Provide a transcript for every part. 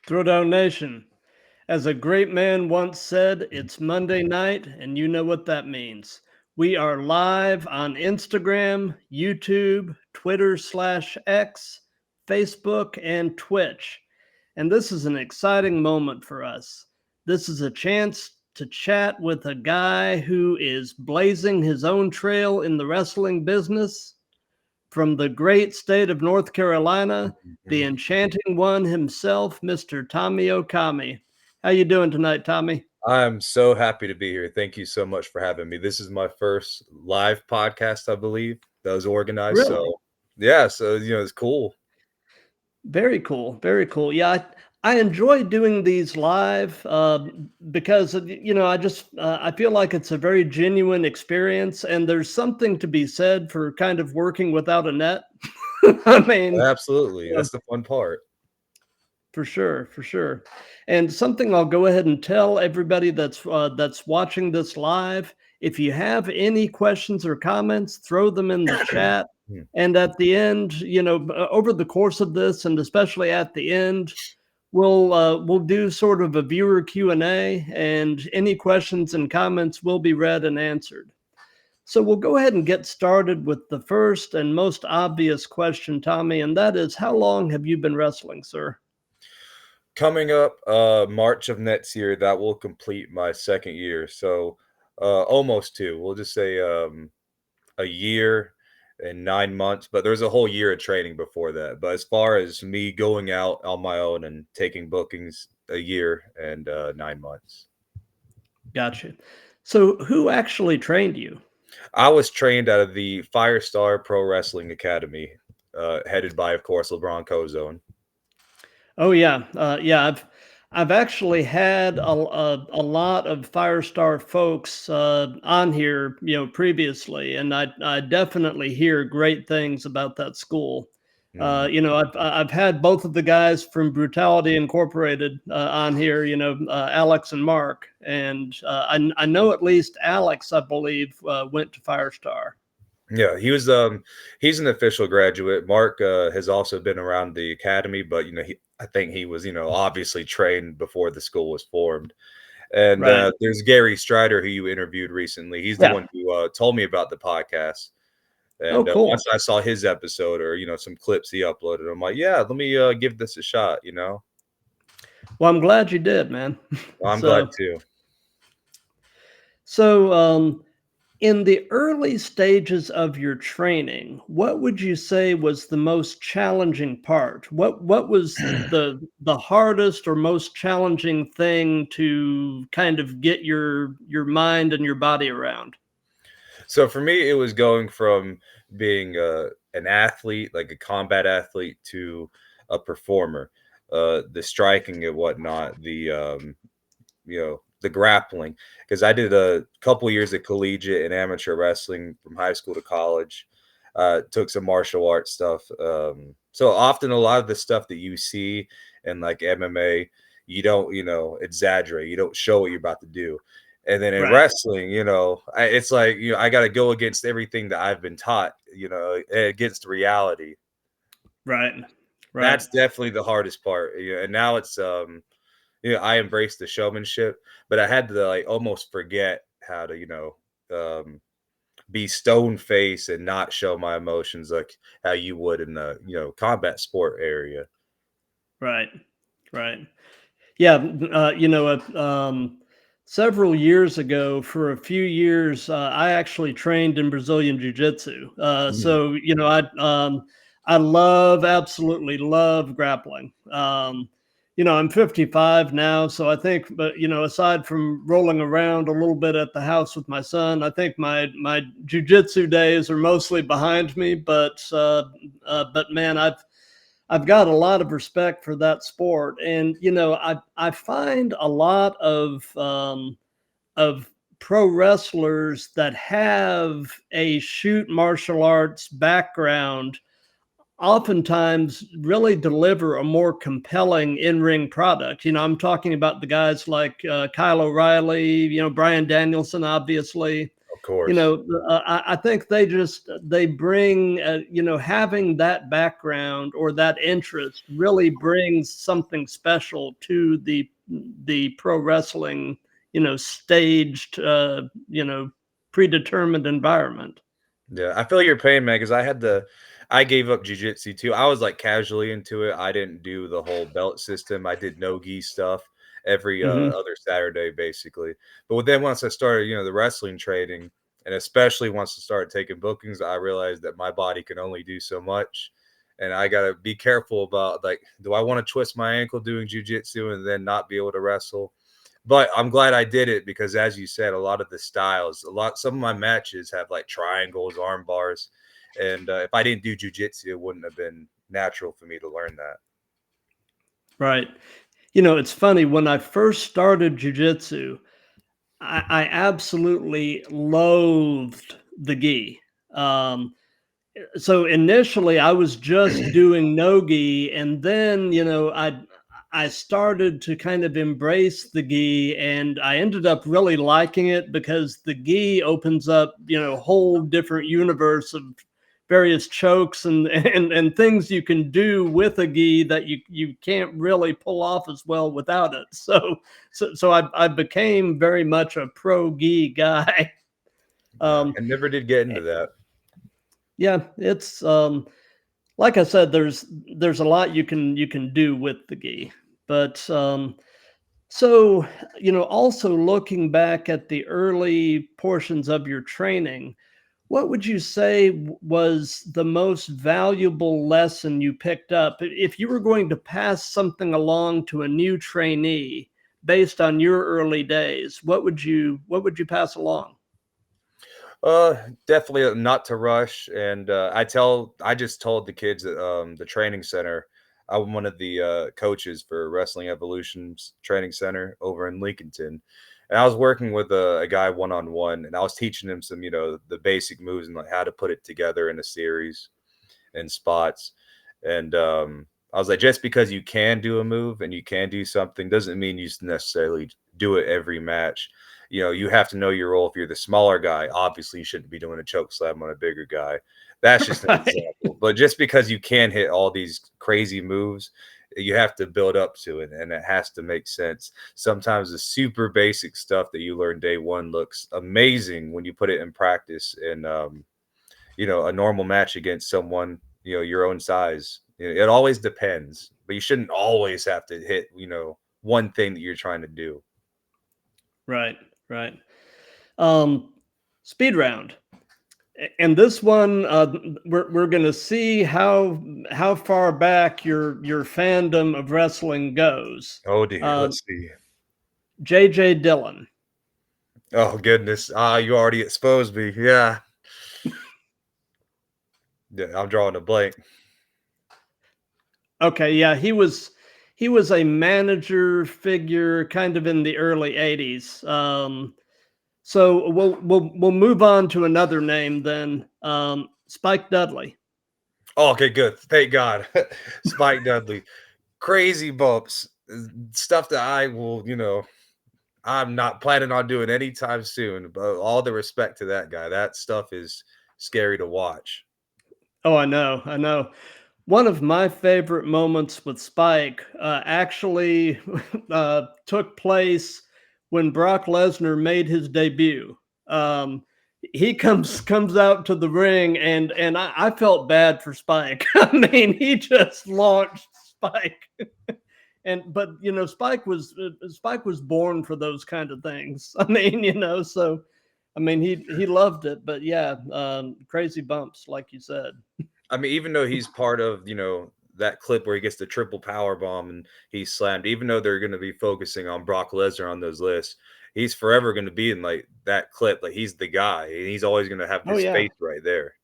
Throwdown Nation. As a great man once said, it's Monday night, and you know what that means. We are live on Instagram, YouTube, Twitter/X, Facebook, and Twitch. And this is an exciting moment for us. This is a chance to chat with a guy who is blazing his own trail in the wrestling business. From the great state of North Carolina, the Mhm. Enchanting One himself, Mr. Tommy Okami. How you doing tonight, Tommy? I'm so happy to be here. Thank you so much for having me. This is my first live podcast, I believe, that was organized. Really? So, yeah, so it's cool. Very cool. Very cool. Yeah, I enjoy doing these live because I feel like it's a very genuine experience, and there's something to be said for kind of working without a net. I mean, Absolutely. That's the fun part. for sure, for sure. And something I'll go ahead and tell everybody that's watching this live. If you have any questions or comments, throw them in the chat. Hmm. And at the end, over the course of this, and especially at the end, we'll do sort of a viewer Q&A, and any questions and comments will be read and answered. So we'll go ahead and get started with the first and most obvious question, Tommy, and that is, how long have you been wrestling, sir? Coming up March of next year, that will complete my second year. So, almost two. We'll just say a year and 9 months, but there's a whole year of training before that. But as far as me going out on my own and taking bookings, a year and 9 months. Gotcha. So who actually trained you? I was trained out of the Firestar Pro Wrestling Academy, headed by, of course, LeBron Cozone. Oh yeah, yeah. I've actually had a lot of Firestar folks on here, previously, and I definitely hear great things about that school. Mhm. I've had both of the guys from Brutality Incorporated on here, Alex and Mark, and I know at least Alex, I believe, went to Firestar. Yeah, he's an official graduate. Mark has also been around the academy, but I think he was obviously trained before the school was formed. And Right. there's Gary Strider, who you interviewed recently. He's the Yeah. one who told me about the podcast. Oh, And once cool. I saw his episode, or some clips he uploaded, I'm like, yeah, let me give this a shot. Well, I'm glad you did, man. Well, I'm glad So, too. so in the early stages of your training, what would you say was the most challenging part? What was the hardest or most challenging thing to kind of get your mind and your body around? So for me, it was going from being an athlete, like a combat athlete, to a performer. The striking and whatnot, the grappling, because I did a couple years of collegiate and amateur wrestling from high school to college. Took some martial arts stuff. So often, a lot of the stuff that you see in like MMA, you don't exaggerate. You don't show what you're about to do. And then in Right, wrestling, it's like I got to go against everything that I've been taught. Against reality. right, right, That's definitely the hardest part. Yeah, and now it's I embraced the showmanship, but I had to like almost forget how to um be stone face and not show my emotions like how you would in the combat sport area. right, right. Yeah, several years ago, for a few years, I actually trained in Brazilian Jiu-Jitsu. Mhm. So I love, absolutely love grappling. I'm 55 now, so I think, but aside from rolling around a little bit at the house with my son, I think my Jiu-Jitsu days are mostly behind me. But man, I've got a lot of respect for that sport, and I find a lot of pro wrestlers that have a shoot martial arts background oftentimes really deliver a more compelling in-ring product. I'm talking about the guys like Kyle O'Reilly, Brian Danielson, obviously. Of course. I think they bring, having that background or that interest really brings something special to the pro wrestling, staged, predetermined environment. Yeah, I feel your pain, man, because I gave up jujitsu too. I was like casually into it. I didn't do the whole belt system. I did no gi stuff every Hmm. other Saturday, basically. But then once I started, the wrestling training, and especially once I started taking bookings, I realized that my body can only do so much. And I gotta be careful about, like, do I want to twist my ankle doing jujitsu and then not be able to wrestle? But I'm glad I did it because, as you said, a lot of the styles, some of my matches have like triangles, arm bars, and if I didn't do jujitsu, it wouldn't have been natural for me to learn that. Right. It's funny when I first started jujitsu, I absolutely loathed the gi. Um, so initially I was just doing no-gi, and then I started to kind of embrace the gi, and I ended up really liking it because the gi opens up a whole different universe of various chokes and things you can do with a gi that you can't really pull off as well without it. So I became very much a pro gi guy. Yeah, um I never did get into that. yeah, it's like I said, there's a lot you can do with the gi, but so also looking back at the early portions of your training, what would you say was the most valuable lesson you picked up if you were going to pass something along to a new trainee based on your early days? What would you pass along? Uh, Definitely not to rush. And I just told the kids at the training center. I'm one of the coaches for Wrestling Evolution's training center over in Lincolnton. And I was working with a guy one on one, and I was teaching him some, the basic moves and like how to put it together in a series and spots. And I was like, just because you can do a move and you can do something doesn't mean you necessarily do it every match. You have to know your role. If you're the smaller guy, obviously you shouldn't be doing a choke slam on a bigger guy. That's just an Right. example. But just because you can hit all these crazy moves, you have to build up to it, and it has to make sense. Sometimes the super basic stuff that you learn day one looks amazing when you put it in practice. And a normal match against someone, your own size. It always depends, but you shouldn't always have to hit, one thing that you're trying to do. Right. Right. um Speed round. And this one, we're going to see how far back your fandom of wrestling goes. Oh dear, Uh, let's see. J.J. Dillon. Oh goodness. You already exposed me. Yeah. Yeah, I'm drawing a blank. Okay, yeah, he was a manager figure, kind of in the early '80s. So we'll move on to another name then. Spike Dudley. Oh, okay, good. Thank God. Spike Dudley. Crazy bumps. Stuff that I'm not planning on doing anytime soon. But all the respect to that guy. That stuff is scary to watch. Oh, I know. One of my favorite moments with Spike actually took place when Brock Lesnar made his debut. Um, he comes out to the ring, and I felt bad for Spike. I mean, he just launched Spike, and but Spike was born for those kind of things. I mean, so I mean he loved it, but yeah, crazy bumps, like you said. I mean, even though he's part of, that clip where he gets the triple power bomb and he's slammed, even though they're going to be focusing on Brock Lesnar on those lists, he's forever going to be in like that clip. Like he's the guy, and he's always going to have Oh his yeah. face right there.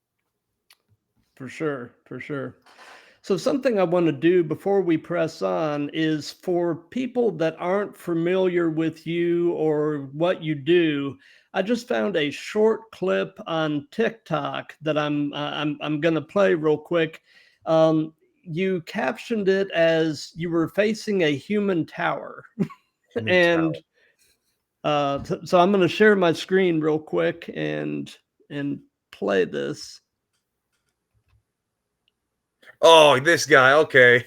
For sure, for sure. So, something I want to do before we press on is for people that aren't familiar with you or what you do. I just found a short clip on TikTok that I'm going to play real quick. You captioned it as you were facing a human tower, Human and talent. So I'm going to share my screen real quick and play this. Oh, this guy. Okay.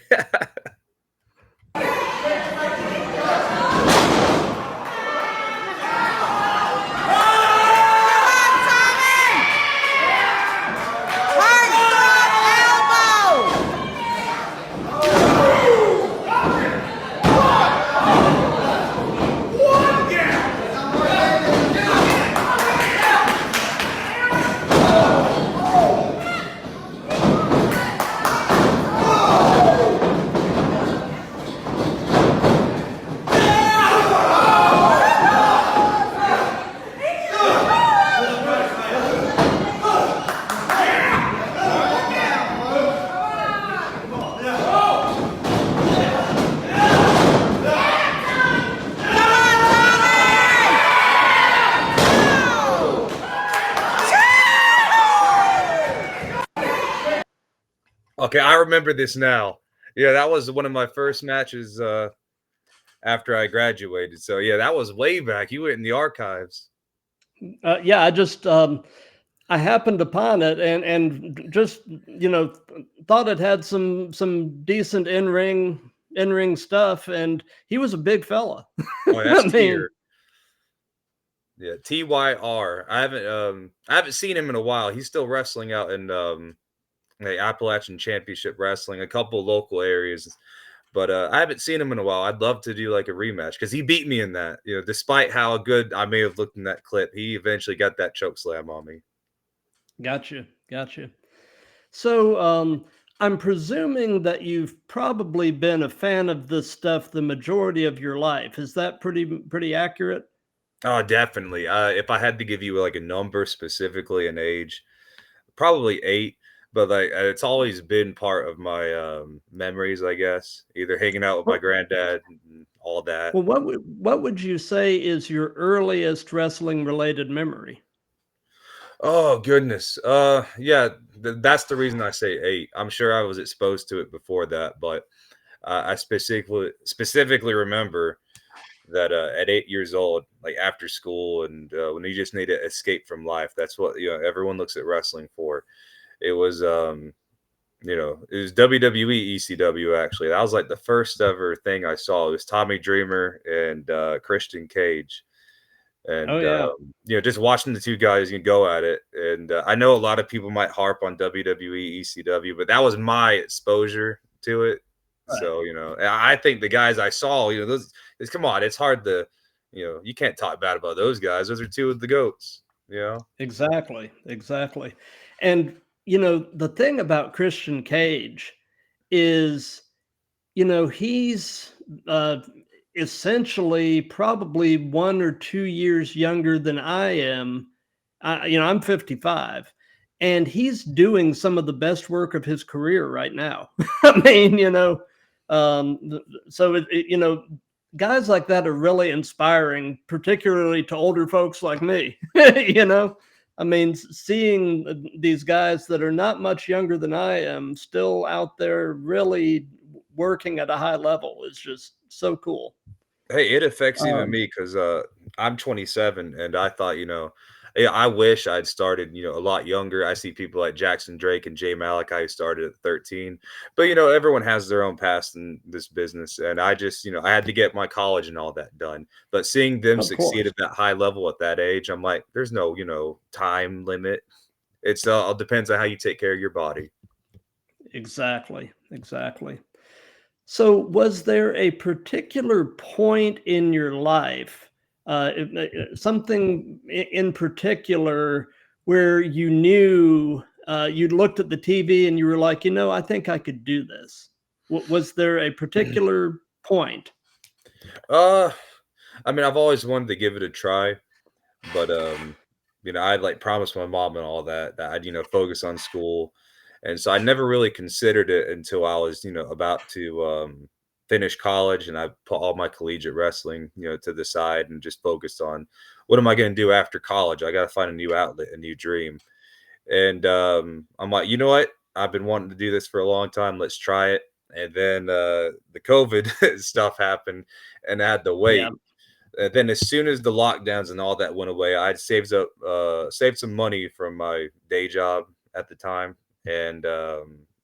Okay, I remember this now. Yeah, that was one of my first matches after I graduated. So yeah, that was way back. You went in the archives. Yeah, I happened upon it and just thought it had some decent in ring stuff, and he was a big fella. Oh, I that's mean, tier. Yeah, TYR. I haven't seen him in a while. He's still wrestling out in like Appalachian Championship Wrestling, a couple local areas. But I haven't seen him in a while. I'd love to do like a rematch because he beat me in that. You know, despite how good I may have looked in that clip, he eventually got that choke slam on me. gotcha. So I'm presuming that you've probably been a fan of this stuff the majority of your life. Is that pretty accurate? Oh, definitely. If I had to give you like a number specifically, an age, probably 8. But like it's always been part of my memories, I guess. Either hanging out with my Well, granddad and all that. well, what would you say is your earliest wrestling related memory? Oh goodness. Yeah, that's the reason I say 8. I'm sure I was exposed to it before that, but I specifically remember that at 8 years old, like after school, and when you just need to escape from life, that's what everyone looks at wrestling for. It was it was WWE ECW actually. That was like the first ever thing I saw. It was Tommy Dreamer and Christian Cage. Oh And yeah, just watching the two guys go at it, and I know a lot of people might harp on WWE ECW, but that was my exposure to it. right. So I think the guys I saw, come on, it's hard to, you can't talk bad about those guys. Those are two of the goats. Exactly. And the thing about Christian Cage is, he's essentially probably 1 or 2 years younger than I am. I'm 55, and he's doing some of the best work of his career right now. I mean, so guys like that are really inspiring, particularly to older folks like me. I mean, seeing these guys that are not much younger than I am still out there really working at a high level is just so cool. Hey, it affects even Um, me because I'm 27, and I thought, yeah, I wish I'd started, a lot younger. I see people like Jackson Drake and Jay Malachi who started at 13, but everyone has their own past in this business, and I just, I had to get my college and all that done. But seeing them of succeed course. at that high level at that age, I'm like, there's no, time limit. It's all depends on how you take care of your body. Exactly. So, was there a particular point in your life, something in particular, where you knew you looked at the TV and you were like, I think I could do this? Was there a particular point? uh, I mean, I've always wanted to give it a try. But I'd like promised my mom and all that I'd focus on school, and so I never really considered it until I was about to finish college, and I put all my collegiate wrestling to the side and just focused on what am I going to do after college. I got to find a new outlet, a new dream, and I'm like, you know what? I've been wanting to do this for a long time. Let's try it. And then the COVID stuff happened, and I had to Yeah, wait. then as soon as the lockdowns and all that went away, I'd saved some money from my day job at the time, and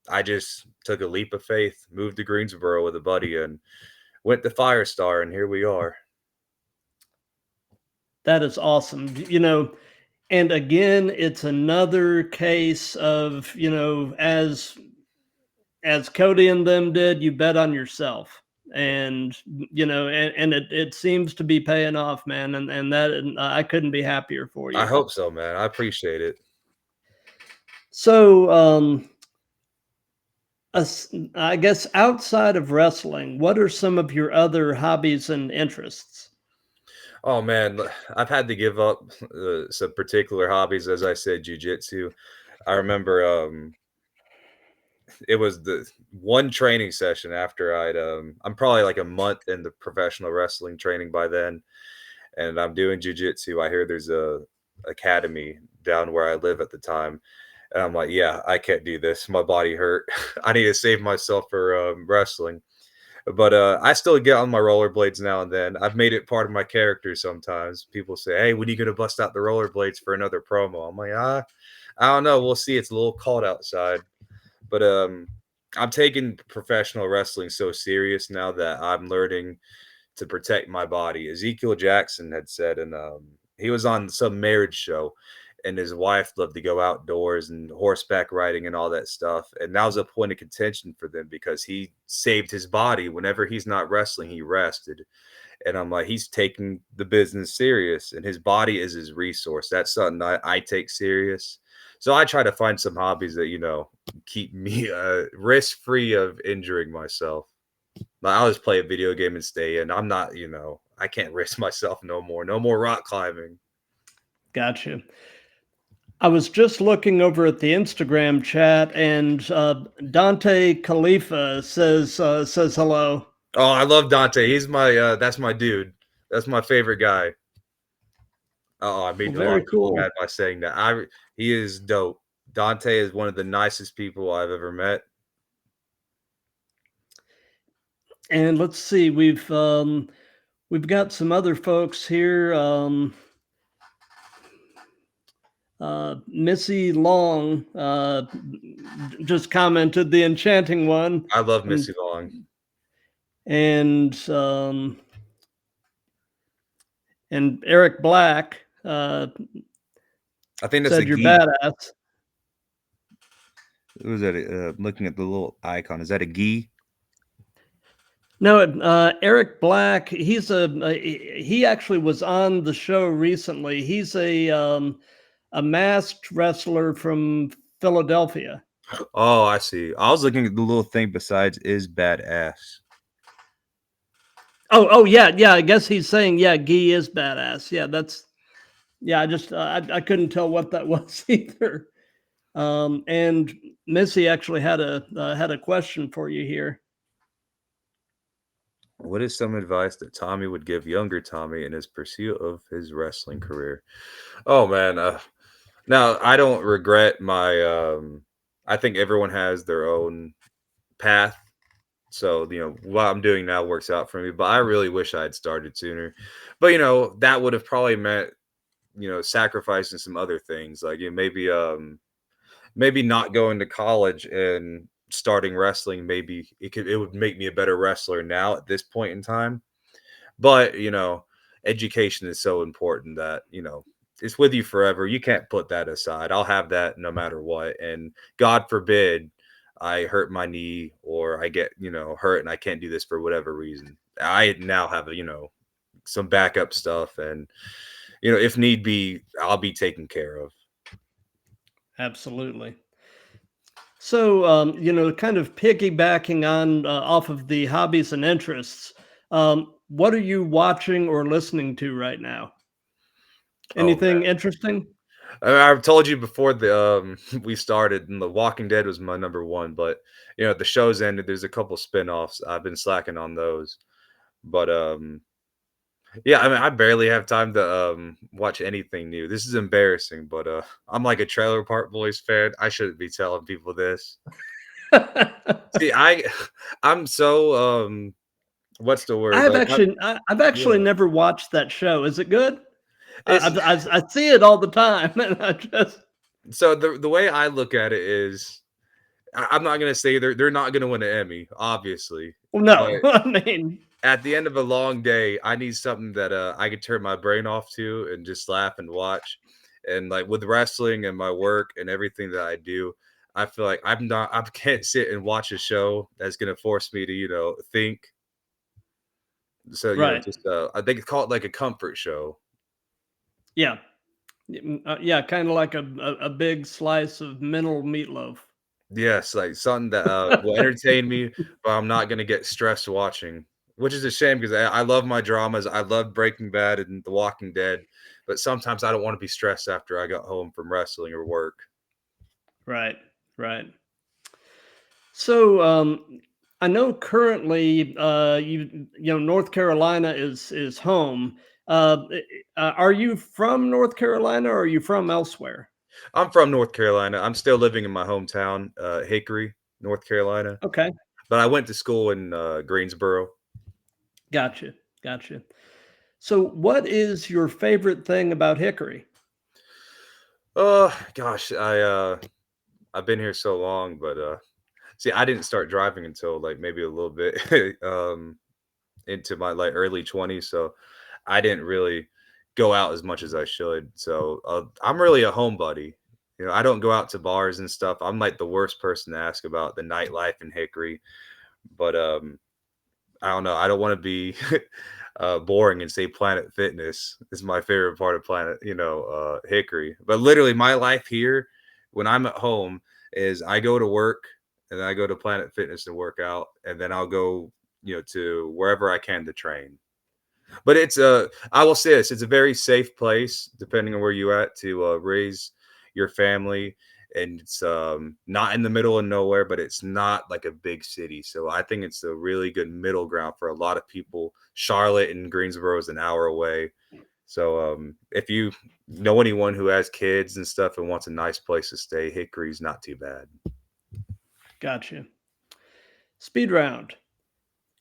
I just took a leap of faith, moved to Greensboro with a buddy, and went to Firestar, and here we are. That is awesome. And again, it's another case of, as Cody and them did, you bet on yourself. And it seems to be paying off, man. And I couldn't be happier for I you. hope so, man. I appreciate it. So, I guess outside of wrestling, what are some of your other hobbies and interests? Oh man, I've had to give up some particular hobbies, as I said, jujitsu. I remember it was the one training session after I'm probably like a month into professional wrestling training by then, and I'm doing jujitsu. I hear there's a academy down where I live at the time, and I'm like, yeah, I can't do this. My body hurt. I need to save myself for wrestling. But I still get on my rollerblades now and then. I've made it part of my character sometimes. People say, "Hey, when are you gonna bust out the rollerblades for another promo?" I'm like, I don't know. We'll see. It's a little cold outside. But I'm taking professional wrestling so serious now that I'm learning to protect my body. Ezekiel Jackson had said, and he was on some marriage show, and his wife loved to go outdoors and horseback riding and all that stuff. And that was a point of contention for them because he saved his body. Whenever he's not wrestling, he rested. And I'm like, he's taking the business serious, and his body is his resource. That's something I take serious. So I try to find some hobbies that, keep me risk free of injuring myself. Like, I'll just play a video game and stay in. I'm not, I can't risk myself no more. No more rock climbing. Gotcha. I was just looking over at the Instagram chat, and Dante Khalifa says hello. Oh, I love Dante. He's my that's my dude. That's my favorite guy. Oh, I Well, made a lot very of people cool. mad by saying that. He is dope. Dante is one of the nicest people I've ever met. And let's see, we've got some other folks here. Missy Long just commented the Enchanting One, I love and Missy Long. and and Eric Black I think that's a said you're gi. badass. Who is that? Looking at the little icon. Is that a gi? No, Eric Black. He actually was on the show recently. He's a masked wrestler from Philadelphia. Oh, I see. I was looking at the little thing besides is badass. Oh yeah. I guess he's saying Gee is badass. I just I couldn't tell what that was either. And Missy actually had a question for you here. What is some advice that Tommy would give younger Tommy in his pursuit of his wrestling career? Oh man, now I don't regret my. I think everyone has their own path. So what I'm doing now works out for me. But I really wish I had started sooner. But that would have probably meant sacrificing some other things, like maybe not going to college and starting wrestling. Maybe it would make me a better wrestler now at this point in time. But education is so important that it's with you forever. You can't put that aside. I'll have that no matter what. And God forbid I hurt my knee or I get hurt and I can't do this for whatever reason. I now have some backup stuff, and if need be, I'll be taken care of. Absolutely. So, kind of piggybacking on off of the hobbies and interests, what are you watching or listening to right now? Oh Anything interesting? I've told you before we started, and The Walking Dead was my number one, but the show's ended. There's a couple spin-offs. I've been slacking on those. But yeah, I mean I barely have time to watch anything new. This is embarrassing, but I'm like a Trailer Park Boys fan. I shouldn't be telling people this. See, I'm so what's the word? Like, I've actually yeah. never watched that show. Is it good? It's I see it all the time, and I just so the way I look at it is I'm not gonna say they're not gonna win an Emmy, obviously, well, but no. I mean, at the end of a long day, I need something that I could turn my brain off to and just laugh and watch. And like with wrestling and my work and everything that I do, I feel like I can't sit and watch a show that's gonna force me to, think. So, right? just I think it's called like a comfort show. Yeah, yeah, kind of like a big slice of mental meatloaf. Yes, like something that will entertain me, but I'm not gonna get stressed watching, which is a shame because I love my dramas. I love Breaking Bad and The Walking Dead, but sometimes I don't want to be stressed after I got home from wrestling or work. Right, right. So, I know currently, North Carolina is home. Are you from North Carolina or are you from elsewhere? I'm from North Carolina. I'm still living in my hometown, Hickory, North Carolina, Okay, but I went to school in Greensboro. gotcha, gotcha. So, what is your favorite thing about Hickory? Oh gosh, I've been here so long, but see, I didn't start driving until like maybe a little bit into my like early 20s, so I didn't really go out as much as I should. So I'm really a homebody. I don't go out to bars and stuff. I'm like the worst person to ask about the nightlife in Hickory, but I don't know. I don't want to be boring and say Planet Fitness is my favorite part of Planet, Hickory. But literally, my life here, when I'm at home, is I go to work and then I go to Planet Fitness and work out, and then I'll go, to wherever I can to train. But I will say this, it's a very safe place, depending on where you at, to raise your family. And it's not in the middle of nowhere, but it's not like a big city. So I think it's a really good middle ground for a lot of people. Charlotte and Greensboro is an hour away. So if you know anyone who has kids and stuff and wants a nice place to stay, Hickory's not too bad. Gotcha. Speed round.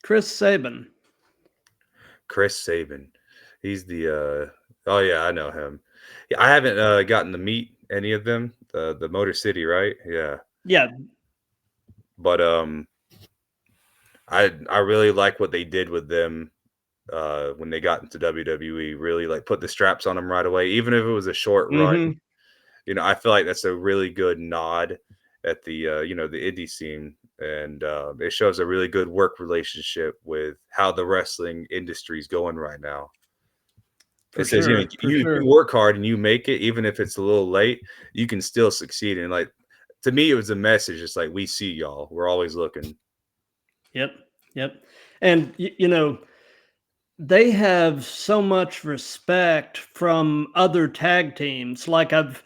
Chris Sabin. Chris Sabin. He's the oh yeah, I know him. Yeah, I haven't gotten to meet any of them. The Motor City, right? Yeah. Yeah. But I really like what they did with them when they got into WWE. Really like put the straps on them right away, even if it was a short run. Mm-hmm. I feel like that's a really good nod at the the indie scene, and it shows a really good work relationship with how the wrestling industry is going right now. For It says, sure. For you sure. work hard and you make it, even if it's a little late, you can still succeed. And like to me, it was a message. It's like we see y'all. We're always looking. Yep. Yep. And they have so much respect from other tag teams. Like I've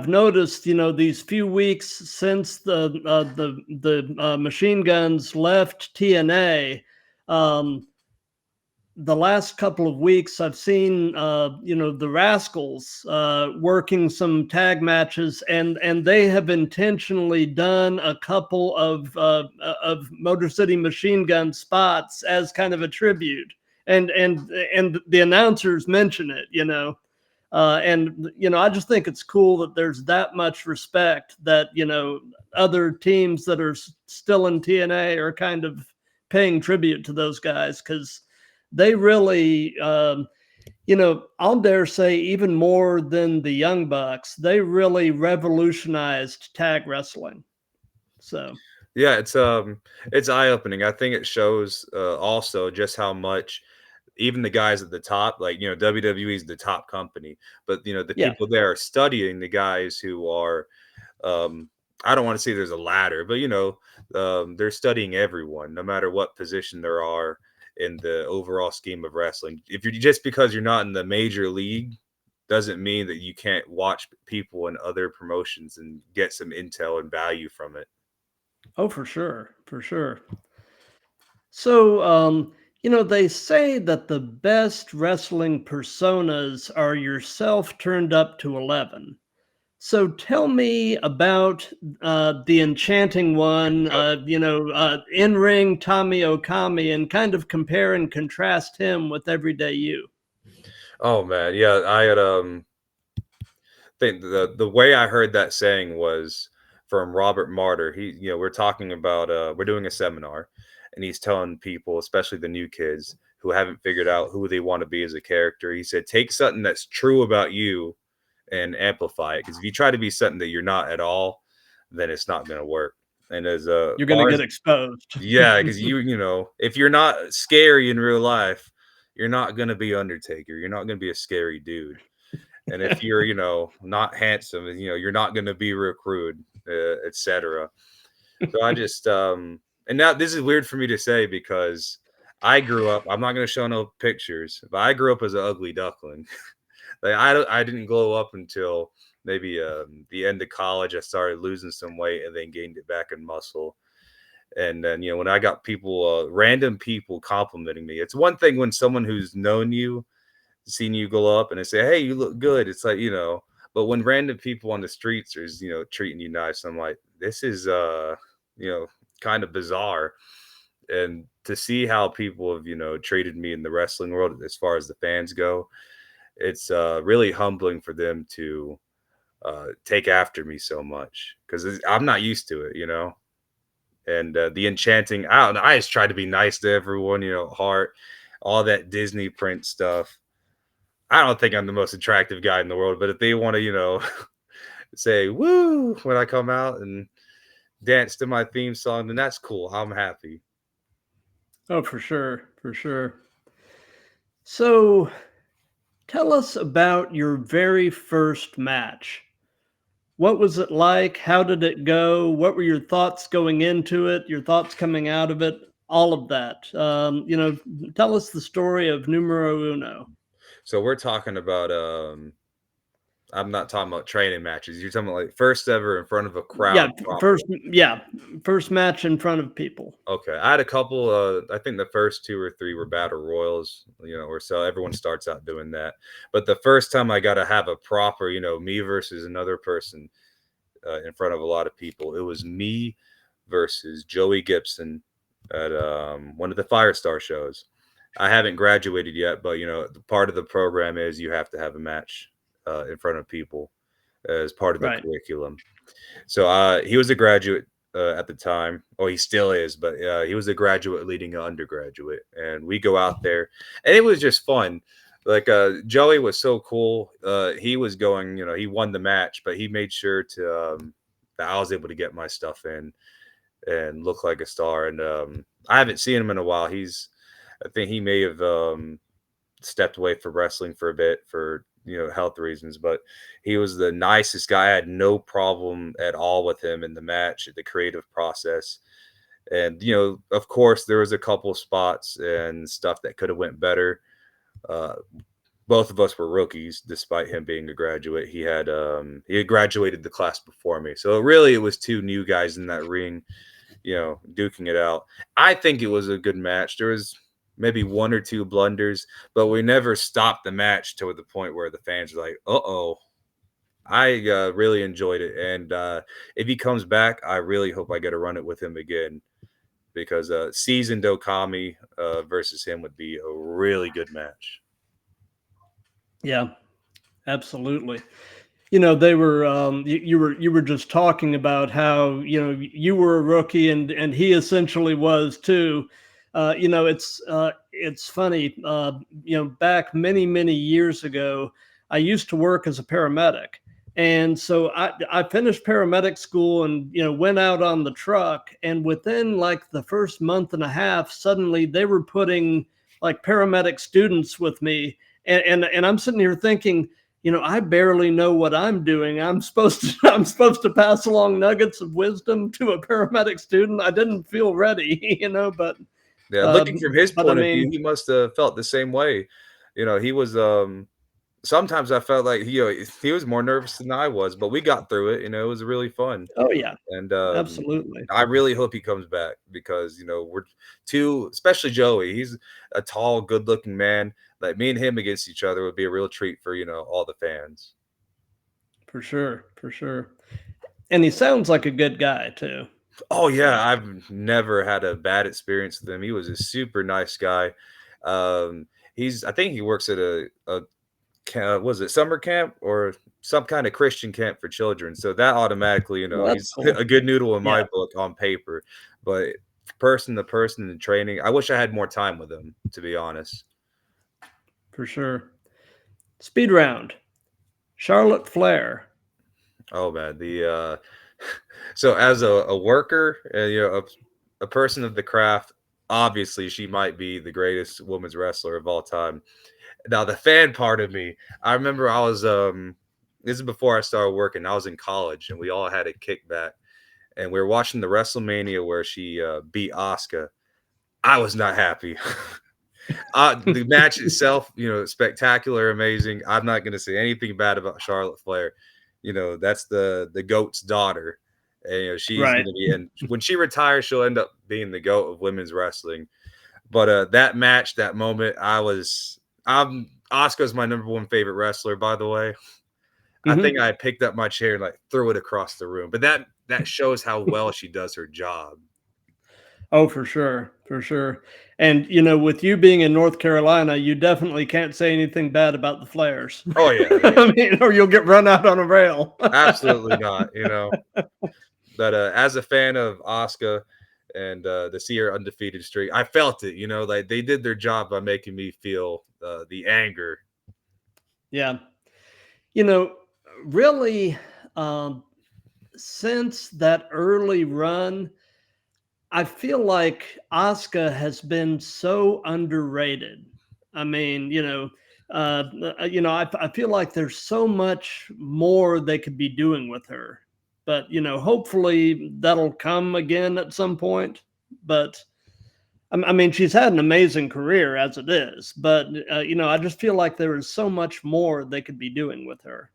noticed, these few weeks since the Machine Guns left TNA, um, the last couple of weeks I've seen the Rascals working some tag matches, and they have intentionally done a couple of Motor City Machine Gun spots as kind of a tribute, and the announcers mention it, and I just think it's cool that there's that much respect that other teams that are still in TNA are kind of paying tribute to those guys because they really, I'll dare say even more than the Young Bucks, they really revolutionized tag wrestling. So, Yeah, it's eye opening. I think it shows also just how much even the guys at the top, like WWE is the top company, but the yeah. people there are studying the guys who are um I don't want to say there's a ladder, but they're studying everyone, no matter what position there are in the overall scheme of wrestling. If you're just because you're not in the major league doesn't mean that you can't watch people in other promotions and get some intel and value from it. Oh, for sure. For sure. So, they say that the best wrestling personas are yourself turned up to 11. So tell me about the Enchanting One, Oh, in ring Tommy Okami, and kind of compare and contrast him with everyday you. oh man, yeah, I had think the way I heard that saying was from Robert Martyr. We're talking about we're doing a seminar, and he's telling people, especially the new kids who haven't figured out who they want to be as a character. He said, take something that's true about you and amplify it. Because if you try to be something that you're not at all, then it's not going to work. And as You're going to far get as exposed. yeah, because if you're not scary in real life, you're not going to be Undertaker. You're not going to be a scary dude. And if you're, not handsome, you're not going to be Rick Rude, etc. So I just, and now this is weird for me to say because I grew up. I'm not going to show no pictures, but I grew up as an ugly duckling. Like I didn't glow up until maybe the end of college. I started losing some weight and then gained it back in muscle. And then when I got people, random people complimenting me, it's one thing when someone who's known you seen you go up and they say, "Hey, you look good." It's like, but when random people on the streets are, treating you nice, I'm like, this is, you know, kind of bizarre. And to see how people have, treated me in the wrestling world as far as the fans go, it's really humbling for them to take after me so much because I'm not used to it. And the enchanting, I don't know, I just try to be nice to everyone, heart, all that Disney print stuff. I don't think I'm the most attractive guy in the world, but if they want to, say woo when I come out and dance to my theme song, then that's cool. I'm happy. Oh, for sure, for sure. So tell us about your very first match. What was it like? How did it go? What were your thoughts going into it? Your thoughts coming out of it? All of that. Tell us the story of numero uno. So we're talking about I'm not talking about training matches. You're talking about like first ever in front of a crowd Yeah, proper. first. Yeah, first match in front of people. Okay. I had a couple I think the first two or three were battle royals, or so everyone starts out doing that. But the first time I got to have a proper, me versus another person in front of a lot of people. It was me versus Joey Gibson at one of the Firestar shows. I haven't graduated yet, but part of the program is you have to have a match in front of people as part of the Right. curriculum. So he was a graduate at the time. Oh, he still is, but he was a graduate leading an undergraduate, and we go out there, and it was just fun. Like Joey was so cool. He was going, he won the match, but he made sure to that I was able to get my stuff in and look like a star. And I haven't seen him in a while. I think he may have stepped away from wrestling for a bit for health reasons, but he was the nicest guy. I had no problem at all with him in the match, the creative process. And of course there was a couple spots and stuff that could have went better. uh, Both of us were rookies despite him being a graduate. He had graduated the class before me, so really it was two new guys in that ring, duking it out. I think it was a good match. There was maybe one or two blunders, but we never stopped the match to the point where the fans were like, "Uh-oh." I really enjoyed it, and if he comes back, I really hope I get to run it with him again because seasoned Okami versus him would be a really good match. Yeah, absolutely. They were you were just talking about how you were a rookie and he essentially was too. It's funny. Back many years ago, I used to work as a paramedic, and so I finished paramedic school and went out on the truck, and within like the first month and a half, suddenly they were putting like paramedic students with me, and I'm sitting here thinking, I barely know what I'm doing. I'm supposed to pass along nuggets of wisdom to a paramedic student. I didn't feel ready, but Yeah, looking um, from his but I point of view, mean, he must have felt the same way. He was sometimes I felt like he was more nervous than I was, but we got through it. It was really fun. oh yeah, And absolutely. I really hope he comes back because we're two, especially Joey. He's a tall, good-looking man. Like me and him against each other would be a real treat for all the fans. For sure, for sure. And he sounds like a good guy too. Oh yeah, So, I've never had a bad experience with him. He was a super nice guy. I think he works at a was it summer camp or some kind of Christian camp for children. So that automatically, well, that's he's cool. a good noodle in Yeah, my book on paper. But person to person in training, I wish I had more time with him, to be honest. for sure. Speed round. Charlotte Flair. Oh man, the so as a worker, a person of the craft, obviously she might be the greatest women's wrestler of all time. Now the fan part of me, I remember I was this is before I started working. I was in college and we all had a kickback and we were watching the WrestleMania where she beat Asuka. I was not happy. The match itself, spectacular, amazing. I'm not going to say anything bad about Charlotte Flair. That's the goat's daughter, and she's going Right. to be. And when she retires, she'll end up being the goat of women's wrestling. But that match, that moment, I'm Asuka's my number one favorite wrestler, by the way. I think Hmm. I picked up my chair and like threw it across the room. But that shows how well she does her job. Oh, for sure, for sure. And with you being in North Carolina, you definitely can't say anything bad about the Flares. Oh yeah, yeah, I mean, or you'll get run out on a rail. absolutely not. But as a fan of Asuka and to see her undefeated streak, I felt it. Like they did their job by making me feel the anger. Yeah. You know, really, um, since that early run, I feel like Asuka has been so underrated. I mean, I feel like there's so much more they could be doing with her. But, hopefully that'll come again at some point. But I mean, she's had an amazing career as it is. But, I just feel like there is so much more they could be doing with her.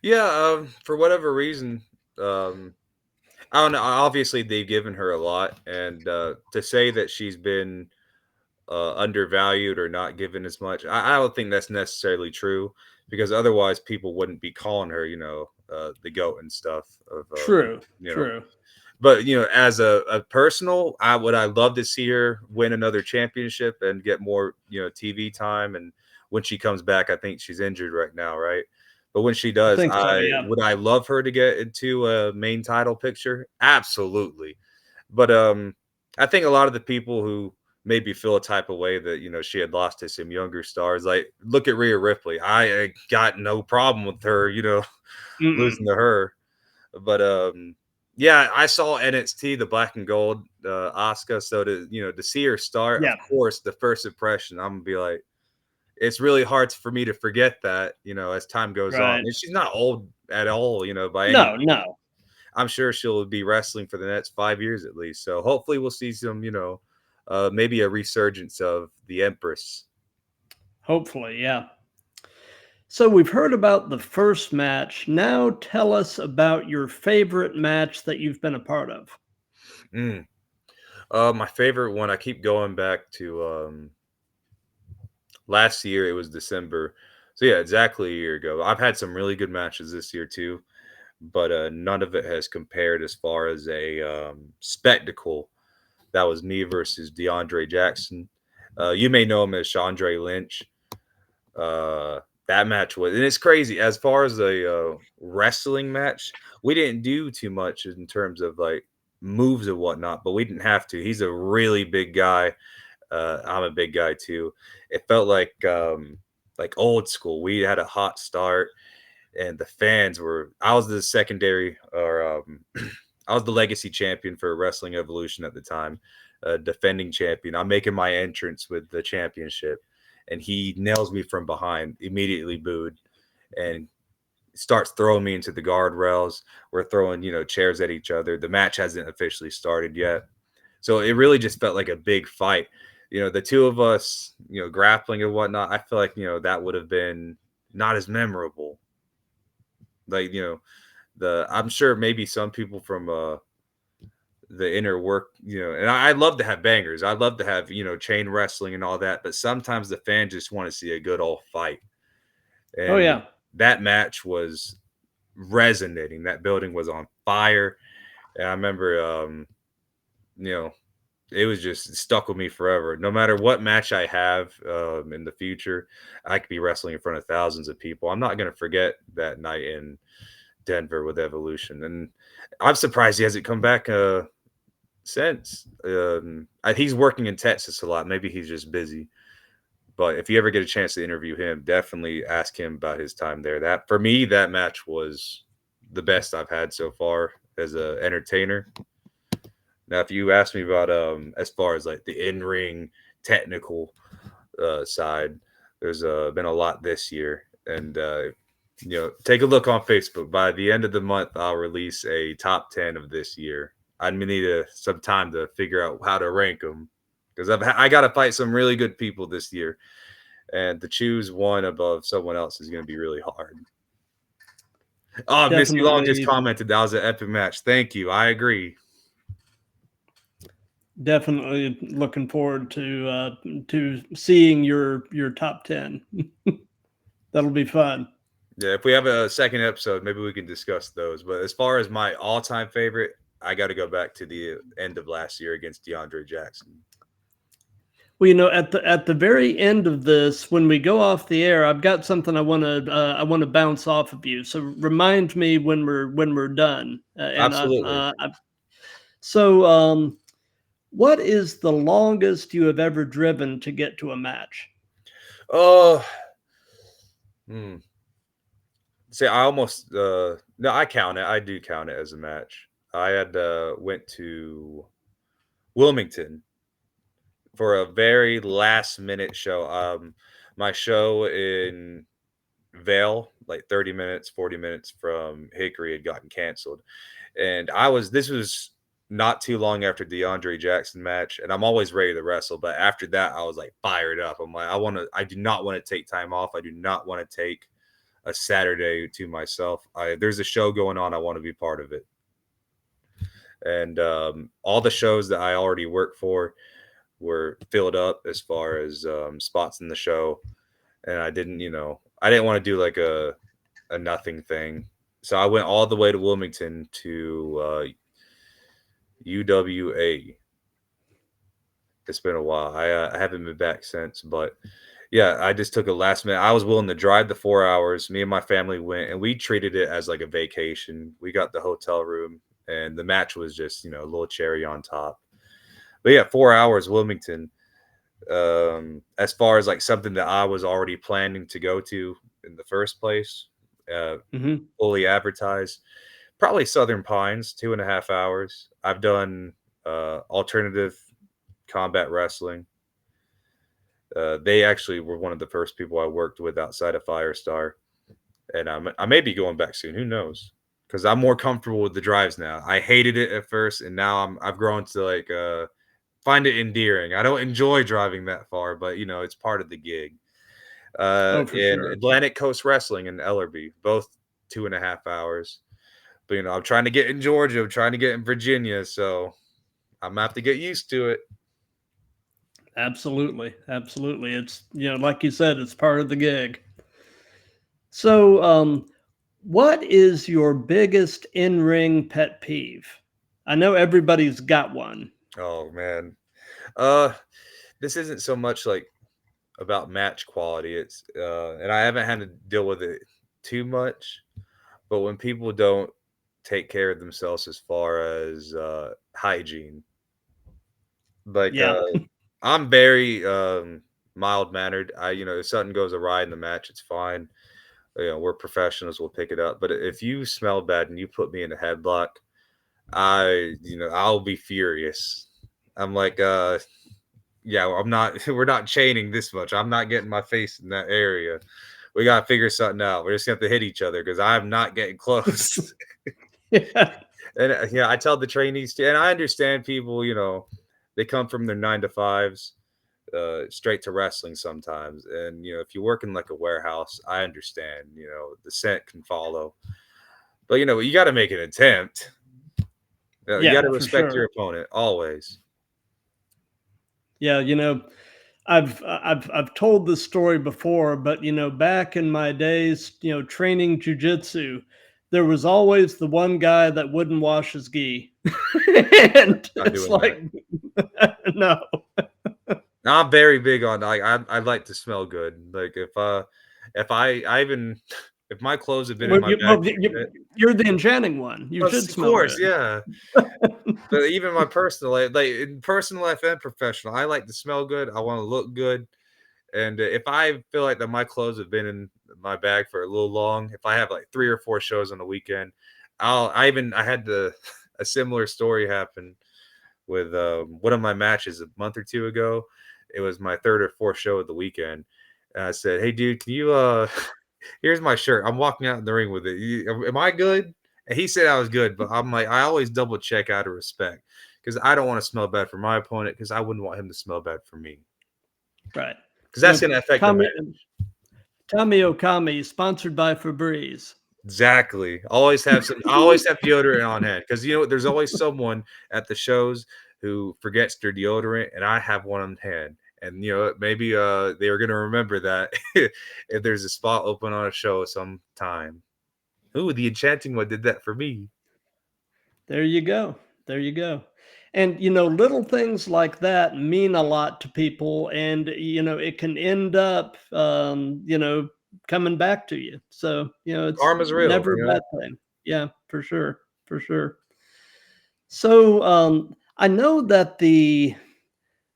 Yeah, for whatever reason, um, I don't know. Obviously, they've given her a lot, and to say that she's been undervalued or not given as much, I don't think that's necessarily true because otherwise people wouldn't be calling her, the goat and stuff of, True, you know, true. but as a personal, I love to see her win another championship and get more TV time. And when she comes back, I think she's injured right now, right? But when she I does, think so, I yeah. would I love her to get into a main title picture. Absolutely. But I think a lot of the people who maybe feel a type of way that she had lost to some younger stars, like look at Rhea Ripley. I got no problem with her, losing Mm-mm. to her. But yeah, I saw NXT, the black and gold, Asuka. So to see her start, of Yeah, course, the first impression, I'm gonna be like, it's really hard for me to forget that, as time goes on. right. And she's not old at all, by any No, means. no. I'm sure she'll be wrestling for the next 5 years at least. So hopefully we'll see some, maybe a resurgence of the Empress. Hopefully, yeah. So we've heard about the first match. Now tell us about your favorite match that you've been a part of. Mm. My favorite one, I keep going back to last year. It was December. So yeah, exactly a year ago. I've had some really good matches this year too, but none of it has compared as far as a spectacle. That was me versus DeAndre Jackson. You may know him as Chandra Lynch. That match was, and it's crazy. As far as a wrestling match, we didn't do too much in terms of like moves and whatnot, but we didn't have to. He's a really big guy. I'm a big guy too. It felt like old school. We had a hot start, and the fans were. I was the secondary, or I was the legacy champion for Wrestling Evolution at the time, defending champion. I'm making my entrance with the championship, and he nails me from behind, immediately booed, and starts throwing me into the guardrails. We're throwing, chairs at each other. The match hasn't officially started yet. So it really just felt like a big fight. The two of us, grappling and whatnot, I feel like, that would have been not as memorable. Like, I'm sure maybe some people from the inner work, and I love to have bangers. I love to have, chain wrestling and all that, but sometimes the fans just want to see a good old fight. Oh And yeah. that match was resonating. That building was on fire. And I remember, you know, it was just stuck with me forever. No matter what match I have in the future, I could be wrestling in front of thousands of people. I'm not going to forget that night in Denver with Evolution. And I'm surprised he hasn't come back since. He's working in Texas a lot. Maybe he's just busy. But if you ever get a chance to interview him, definitely ask him about his time there. That for me, that match was the best I've had so far as an entertainer. Now, if you ask me about as far as like the in ring technical side, there's been a lot this year, and take a look on Facebook. By the end of the month, I'll release a top 10 of this year. I need some time to figure out how to rank them because I got to fight some really good people this year, and to choose one above someone else is going to be really hard. Oh, Missy Long just commented that was an epic match. Thank you. I agree. Definitely looking forward to seeing your top 10. That'll be fun. Yeah, if we have a second episode, maybe we can discuss those. But as far as my all-time favorite, I got to go back to the end of last year against DeAndre Jackson. Well, at the very end of this, when we go off the air, I've got something I want to bounce off of you. So remind me when we're done. Absolutely. What is the longest you have ever driven to get to a match? Oh, See, I almost no, I count it. I do count it as a match. I had went to Wilmington for a very last minute show. My show in Vale, like 30 minutes, 40 minutes from Hickory, had gotten canceled. And this was not too long after DeAndre Jackson match. And I'm always ready to wrestle. But after that, I was like fired up. I'm like, I do not want to take time off. I do not want to take a Saturday to myself. There's a show going on. I want to be part of it. And all the shows that I already worked for were filled up as far as spots in the show. And I didn't want to do like a nothing thing. So I went all the way to Wilmington to UWA. It's been a while. I haven't been back since, but yeah, I just took a last minute. I was willing to drive the 4 hours. Me and my family went, and we treated it as like a vacation. We got the hotel room, and the match was just, a little cherry on top. But yeah, 4 hours, Wilmington. As far as like something that I was already planning to go to in the first place, fully advertised, probably Southern Pines, 2.5 hours. I've done alternative combat wrestling. They actually were one of the first people I worked with outside of Firestar, and I may be going back soon. Who knows? Because I'm more comfortable with the drives now. I hated it at first, and now I've grown to like find it endearing. I don't enjoy driving that far, but it's part of the gig. For in sure. Atlantic Coast Wrestling in Ellerby, both 2.5 hours. But I'm trying to get in Georgia. I'm trying to get in Virginia, so I'm gonna have to get used to it. Absolutely. It's like you said, it's part of the gig. So, what is your biggest in-ring pet peeve? I know everybody's got one. Oh man, this isn't so much like about match quality. It's and I haven't had to deal with it too much, but when people don't take care of themselves as far as hygiene, like I'm very mild mannered. If something goes awry in the match, it's fine. We're professionals, we'll pick it up. But if you smell bad and you put me in a headlock, I'll be furious. I'm like, we're not chaining this much. I'm not getting my face in that area. We got to figure something out. We're just going to have to hit each other because I'm not getting close. Yeah. And I tell the trainees and I understand people, they come from their 9 to 5s straight to wrestling sometimes. And, if you work in like a warehouse, I understand, the scent can follow. But, you got to make an attempt. You got to respect your opponent always. Yeah, I've told this story before, but back in my days, training jujitsu, there was always the one guy that wouldn't wash his gi. And Not it's doing that. like, no. Now, I'm very big on like I like to smell good. Like if I even if my clothes have been in Well, my bag for a bit, you're the enchanting one. You should of smell course, good. yeah. But even my personal life, like in personal life and professional, I like to smell good. I want to look good. And if I feel like that my clothes have been in my bag for a little long, if I have like 3 or 4 shows on the weekend, I had the a similar story happen with one of my matches a month or two ago. It was my third or fourth show of the weekend. And I said, "Hey, dude, can you here's my shirt. I'm walking out in the ring with it. Am I good?" And he said I was good, but I'm like, I always double check out of respect because I don't want to smell bad for my opponent because I wouldn't want him to smell bad for me Right. because that's going to affect the match. Tommy Okami, sponsored by Febreze. Exactly. Always have some. I always have deodorant on hand because you know there's always someone at the shows who forgets their deodorant, and I have one on hand. And you know maybe they are gonna remember that if there's a spot open on a show sometime. Ooh, the Enchanting One did that for me. There you go. There you go. And little things like that mean a lot to people, and it can end up, coming back to you. So it's Karma's real, never a you know. bad thing. Yeah, for sure, for sure. So I know that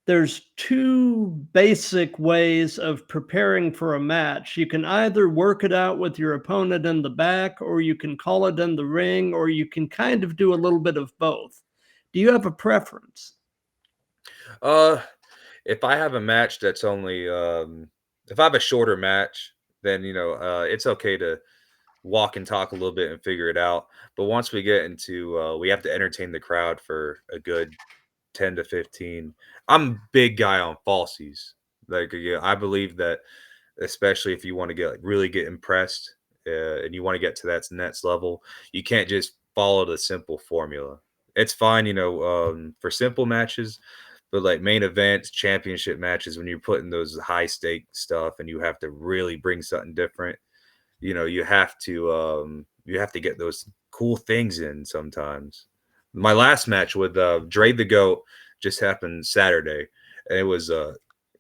there's two basic ways of preparing for a match. You can either work it out with your opponent in the back, or you can call it in the ring, or you can kind of do a little bit of both. Do you have a preference? Uh, if I have a match that's only if I have a shorter match, then you know it's okay to walk and talk a little bit and figure it out. But once we get into we have to entertain the crowd for a good 10 to 15. I'm big guy on falsies. Like yeah, I believe that especially if you want to get like really get impressed and you want to get to that next level, you can't just follow the simple formula. It's fine, you know, for simple matches, but like main events, championship matches, when you're putting those high stake stuff and you have to really bring something different, you know, you have to get those cool things in sometimes. My last match with Dre the Goat just happened Saturday, and it was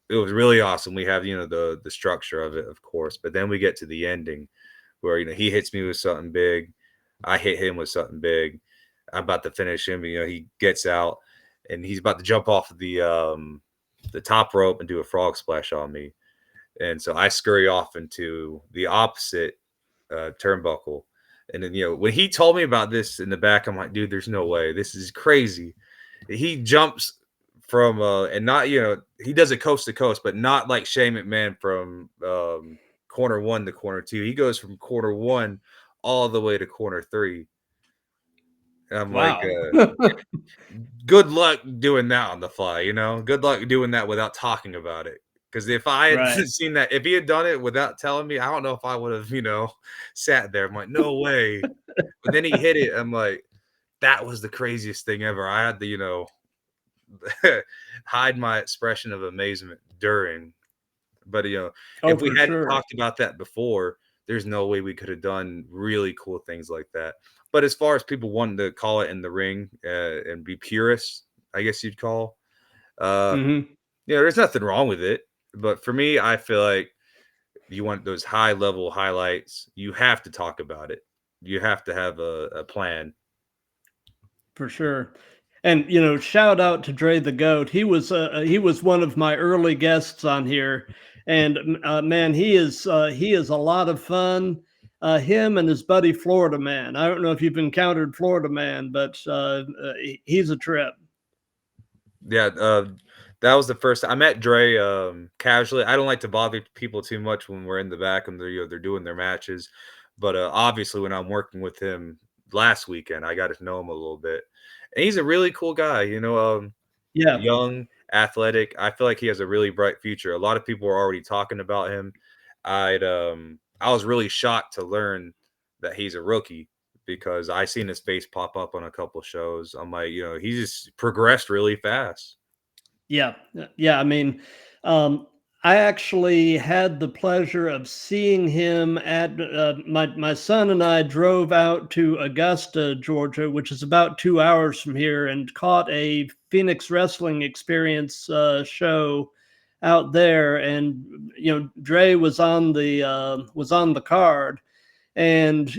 really awesome. We have you know the structure of it, of course, but then we get to the ending where you know he hits me with something big, I hit him with something big. I'm about to finish him. You know, he gets out and he's about to jump off of the top rope and do a frog splash on me, and so I scurry off into the opposite turnbuckle. And then, you know, when he told me about this in the back, I'm like, dude, there's no way. This is crazy. He jumps from, and not, you know, he does it coast to coast, but not like Shane McMahon from corner one to corner two. He goes from corner one all the way to corner three. And I'm like, Wow. good luck doing that on the fly, you know? Good luck doing that without talking about it. Because if I had Right. seen that, if he had done it without telling me, I don't know if I would have, you know, sat there. I'm like, no way. But then he hit it. I'm like, that was the craziest thing ever. I had to, you know, hide my expression of amazement during. But, you know, Oh, if we for hadn't sure. talked about that before, there's no way we could have done really cool things like that. But as far as people wanting to call it in the ring and be purists, I guess you'd call, uh, Hmm. you know, there's nothing wrong with it. But for me, I feel like you want those high level highlights, you have to talk about it. You have to have a plan. For sure. And shout out to Dre the Goat. He was one of my early guests on here, and man, he is a lot of fun. Him and his buddy Florida Man. I don't know if you've encountered Florida Man, but he's a trip. Yeah, that was the first I met Dre casually. I don't like to bother people too much when we're in the back and they're you know, they're doing their matches. But obviously when I'm working with him last weekend, I got to know him a little bit. And he's a really cool guy, you know, Yeah, young, athletic. I feel like he has a really bright future. A lot of people are already talking about him. I was really shocked to learn that he's a rookie because I seen his face pop up on a couple shows. I'm like, you know, he just progressed really fast. yeah, yeah. I mean, um, I actually had the pleasure of seeing him at my son and I drove out to Augusta, Georgia, which is about 2 hours from here, and caught a Phoenix Wrestling Experience show out there. And Dre was on the card, and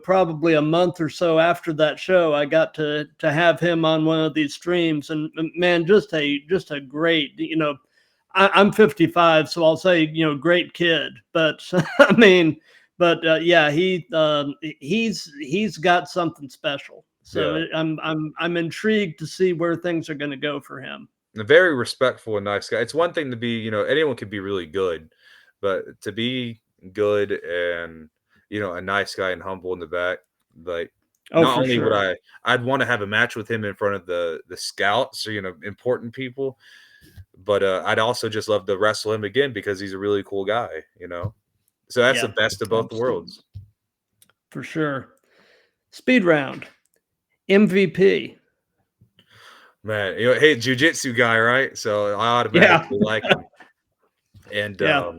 probably a month or so after that show, I got to have him on one of these streams. And man, just a great, I'm 55, so I'll say, great kid. But I mean, but yeah, he's got something special. So Yeah. I'm intrigued to see where things are going to go for him. A very respectful and nice guy. It's one thing to be, anyone can be really good, but to be good and, a nice guy and humble in the back, like, Oh, not for only would sure. I'd want to have a match with him in front of the scouts or, important people, but I'd also just love to wrestle him again because he's a really cool guy. So that's the Yeah, best of both absolutely, worlds. for sure. Speed round MVP. Man, hey, jujitsu guy, right? So I Yeah, automatically like him. And yeah.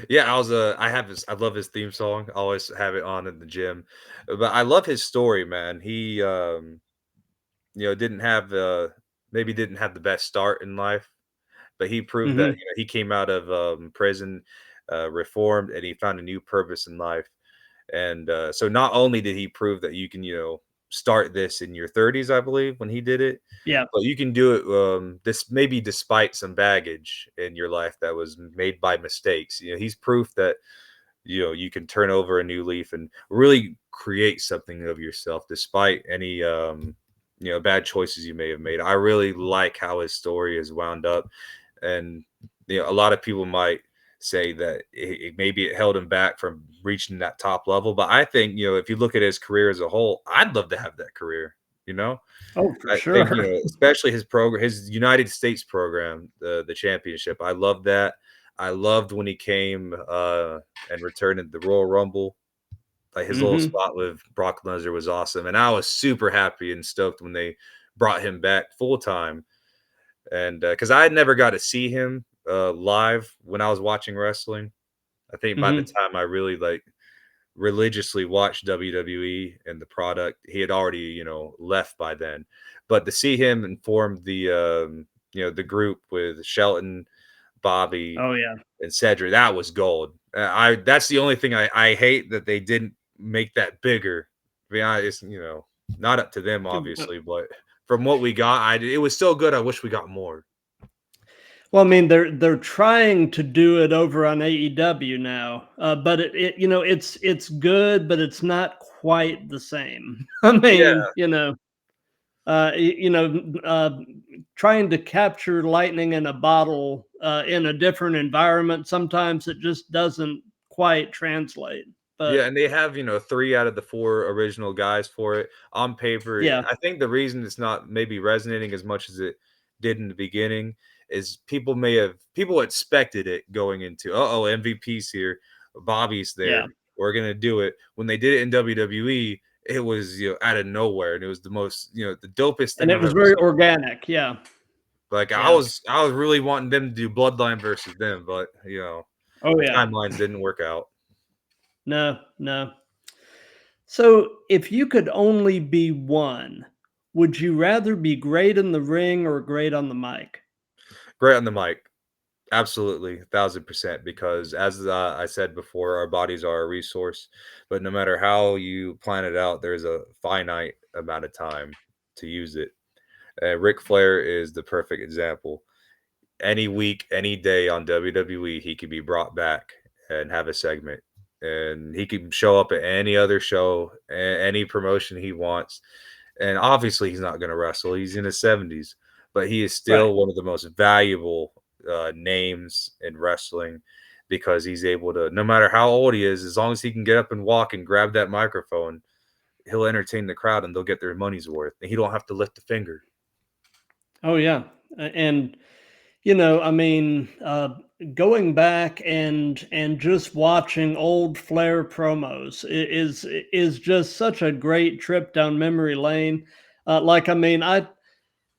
yeah, I love his theme song. I always have it on in the gym. But I love his story, man. He didn't have maybe didn't have the best start in life, but he proved that Hmm. he came out of prison, reformed, and he found a new purpose in life. And so not only did he prove that you can, start this in your 30s, I believe, when he did it, Yeah. but you can do it this maybe despite some baggage in your life that was made by mistakes. He's proof that you can turn over a new leaf and really create something of yourself despite any bad choices you may have made. I really like how his story is wound up, and a lot of people might say that maybe it held him back from reaching that top level, but I think if you look at his career as a whole, I'd love to have that career. you know Oh, for I think, sure. especially his program, his United States program, the championship. I love that. I loved when he came and returned in the Royal Rumble. Like his little Hmm. spot with Brock Lesnar was awesome, and I was super happy and stoked when they brought him back full time. And because I had never got to see him live when I was watching wrestling. I think by the Hmm. time I really religiously watched WWE and the product, he had already, left by then. But to see him and form the group with Shelton, Bobby, Oh yeah. and Cedric, that was gold. I That's the only thing I hate that they didn't make that bigger. To be honest, not up to them obviously, but from what we got, it was so good. I wish we got more. Well, I mean, they're trying to do it over on AEW now, but it's good, but it's not quite the same. I Yeah, mean, uh, y- you know, uh, trying to capture lightning in a bottle in a different environment, sometimes it just doesn't quite translate. But Yeah, and they have, 3 out of the 4 original guys for it. On paper, yeah, I think the reason it's not maybe resonating as much as it did in the beginning is people expected it going into, "Uh-oh, MVP's here, Bobby's yeah, there, we're gonna do it." When they did it in WWE, it was, out of nowhere, and it was the most, the dopest and thing it I've was ever very seen. organic. Yeah, Like, yeah. I was really wanting them to do Bloodline versus them, but, Oh the yeah. timelines didn't work out. No, no. So, if you could only be one, would you rather be great in the ring or great on the mic? Great on the mic. Absolutely, 1,000%, because as, I said before, our bodies are a resource, but no matter how you plan it out, there's a finite amount of time to use it. Ric Flair is the perfect example. Any week, any day on WWE, he could be brought back and have a segment, and he could show up at any other show, any promotion he wants. And obviously, he's not going to wrestle. He's in his 70s, but he is Right. still one of the most valuable names in wrestling because he's able to, no matter how old he is, as long as he can get up and walk and grab that microphone, he'll entertain the crowd and they'll get their money's worth. And he don't have to lift a finger. Oh yeah. And I mean, going back and just watching old Flair promos is just such a great trip down memory lane. Like, I mean,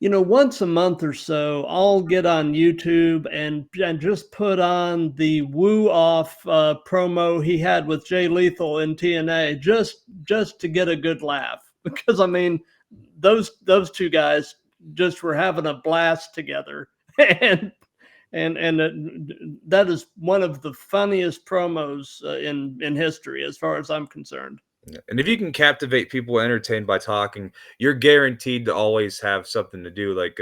once a month or so, I'll get on YouTube and just put on the Woo Off promo he had with Jay Lethal in TNA, just to get a good laugh. Because I mean, those two guys just were having a blast together, and that is one of the funniest promos in history, as far as I'm concerned. And if you can captivate people entertained by talking, you're guaranteed to always have something to do. Like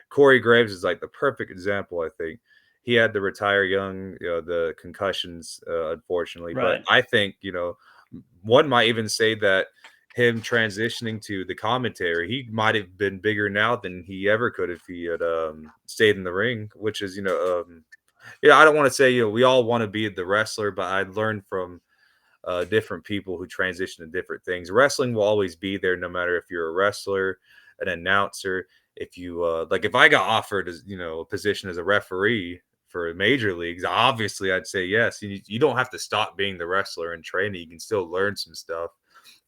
Corey Graves is like the perfect example, I think. He had to retire young, the concussions, unfortunately. But Right. I think, one might even say that him transitioning to the commentary, he might have been bigger now than he ever could if he had stayed in the ring, which is, I don't want to say, we all want to be the wrestler, but I learned from different people who transition to different things. Wrestling will always be there, no matter if you're a wrestler, an announcer. If you like, if I got offered as a position as a referee for major leagues, obviously I'd say yes. You don't have to stop being the wrestler and training; you can still learn some stuff.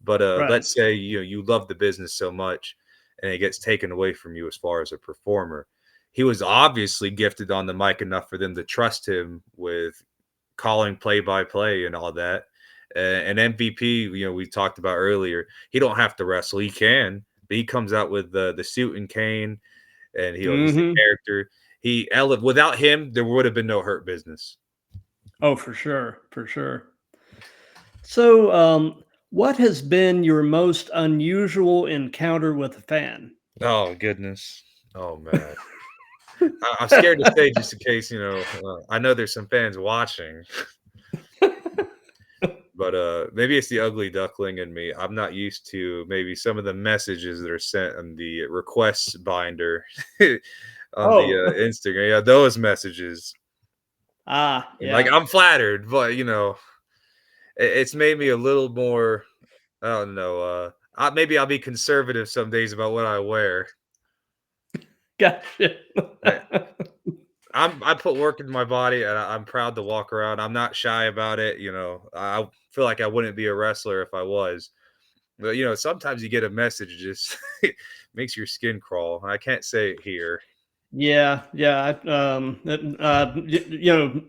But Right. let's say you love the business so much, and it gets taken away from you as far as a performer. He was obviously gifted on the mic enough for them to trust him with calling play by play and all that. And MVP, we talked about earlier, he don't have to wrestle. He can, but he comes out with the suit and cane, and he's the Mm-hmm. character. Without him, there would have been no Hurt Business. Oh, for sure, for sure. So, what has been your most unusual encounter with a fan? Oh goodness. Oh man. I'm scared to say just in case, I know there's some fans watching, but maybe it's the ugly duckling in me. I'm not used to maybe some of the messages that are sent on the requests binder on the Oh, Instagram. Yeah, those messages. And like, yeah, I'm flattered, but it's made me a little more. I don't know. Maybe I'll be conservative some days about what I wear. gotcha. I, I put work into my body, and I'm proud to walk around. I'm not shy about it. I feel like I wouldn't be a wrestler if I was. But sometimes you get a message just makes your skin crawl. I can't say it here. Yeah, yeah.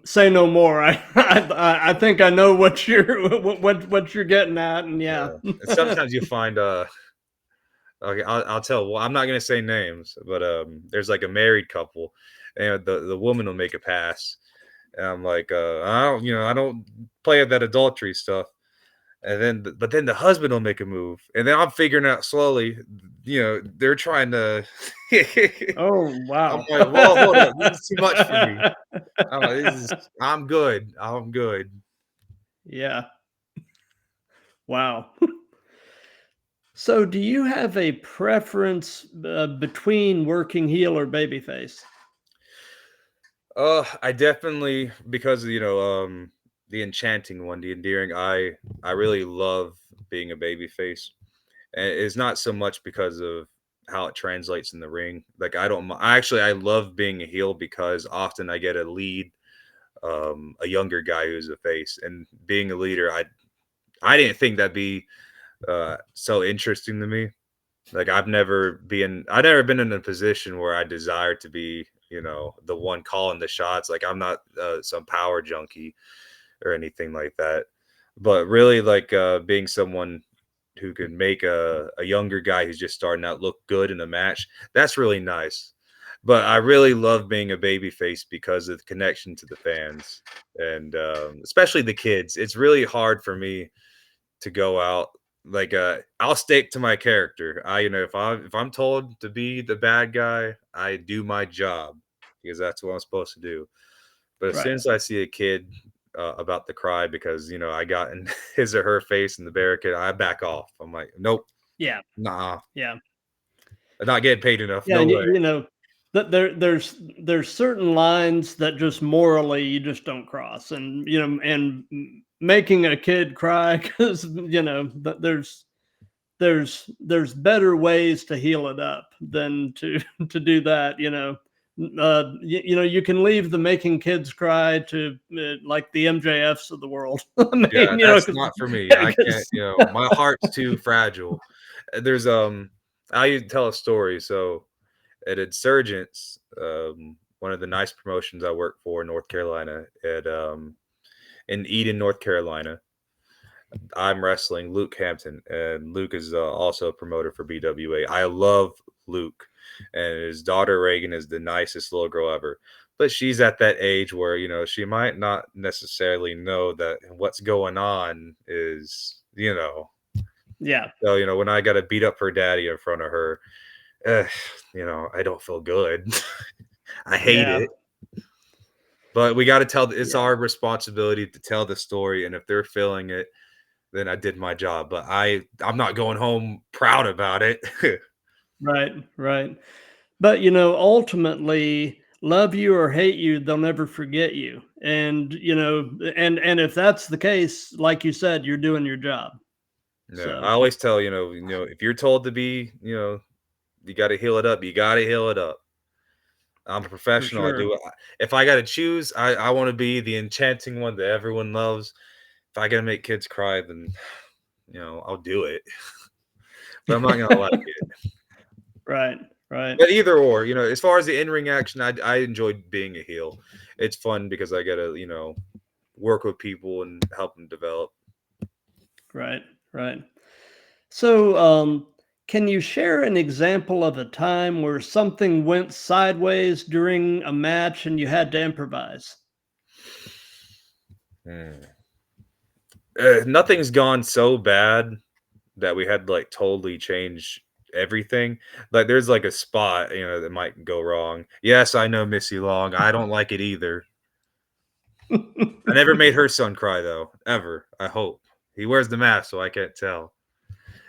Say no more. I think I know what what you're getting at, and yeah. Yeah, and sometimes you find okay, I'll tell. Well, I'm not gonna say names, but there's like a married couple, and the woman will make a pass, and I'm like, I don't play at that adultery stuff. And then, but then the husband will make a move, and then I'm figuring out slowly, they're trying to. Oh, I'm wow. like, whoa, hold up, this is too much for me. I'm good. I'm good. Yeah. Wow. So, do you have a preference between working heel or babyface? I definitely, because the Enchanting One, the endearing. I really love being a baby face, and it's not so much because of how it translates in the ring. Like, I don't. Actually, I love being a heel because often I get a lead, a younger guy who's a face, and being a leader, I didn't think that'd be so interesting to me. Like, I've never been in a position where I desire to be, the one calling the shots. Like, I'm not some power junkie or anything like that. But really, like, being someone who can make a younger guy who's just starting out look good in a match, that's really nice. But I really love being a baby face because of the connection to the fans, and especially the kids. It's really hard for me to go out, like, I'll stick to my character. If I'm told to be the bad guy, I do my job because that's what I'm supposed to do. But as soon Right. as I see a kid about to cry because I got in his or her face in the barricade, I back off. I'm like, nope, Yeah. nah, Yeah. I'm not getting paid enough. Yeah. No And way. that there's certain lines that just morally you just don't cross, and making a kid cry because there's better ways to heal it up than to to do that. You can leave the making kids cry to like the MJFs of the world. I Yeah, mean, that's because not for me. I can't. My heart's too fragile. There's I tell a story. So at Insurgents, one of the nice promotions I work for in North Carolina, at in Eden, North Carolina. I'm wrestling Luke Hampton, and Luke is also a promoter for BWA. I love Luke, and his daughter Reagan is the nicest little girl ever. But she's at that age where she might not necessarily know that what's going on is. Yeah. So when I got to beat up her daddy in front of her, eh, I don't feel good. I hate Yeah. it. But we got to tell. It's Yeah. our responsibility to tell the story, and if they're feeling it, then I did my job. But I'm not going home proud about it. Right. Right. But ultimately, love you or hate you, they'll never forget you. And and if that's the case, like you said, you're doing your job. No, So I always tell if you're told to be, you got to heal it up. You got to heal it up. I'm a for professional. I sure. do it. If I got to choose, I want to be the enchanting one that everyone loves. If I got to make kids cry, then I'll do it. But I'm not gonna like it. Right. Right. But either or, as far as the in-ring action, I enjoyed being a heel. It's fun because I get to, work with people and help them develop. Right. Right. So, can you share an example of a time where something went sideways during a match and you had to improvise? Hmm. Nothing's gone so bad that we had to, like, totally change everything. Like, there's, like, a spot, that might go wrong. Yes, I know Missy Long. I don't like it either. I never made her son cry, though, ever, I hope. He wears the mask, so I can't tell.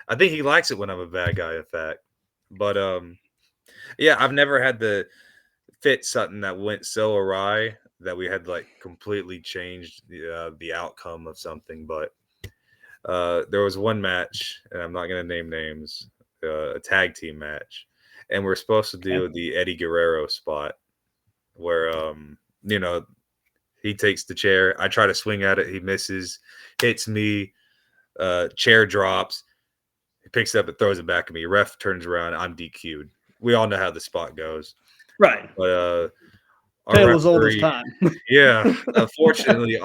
I think he likes it when I'm a bad guy, in fact. But, yeah, I've never had to fit something that went so awry that we had to, like, completely change the outcome of something, but there was one match, and I'm not gonna name names, a tag team match, and we're supposed to Okay. do the Eddie Guerrero spot where he takes the chair. I try to swing at it, he misses, hits me, chair drops, he picks it up and throws it back at me. Ref turns around, I'm DQ'd. We all know how the spot goes, Right. but our Tale as old as referee, time. yeah, unfortunately,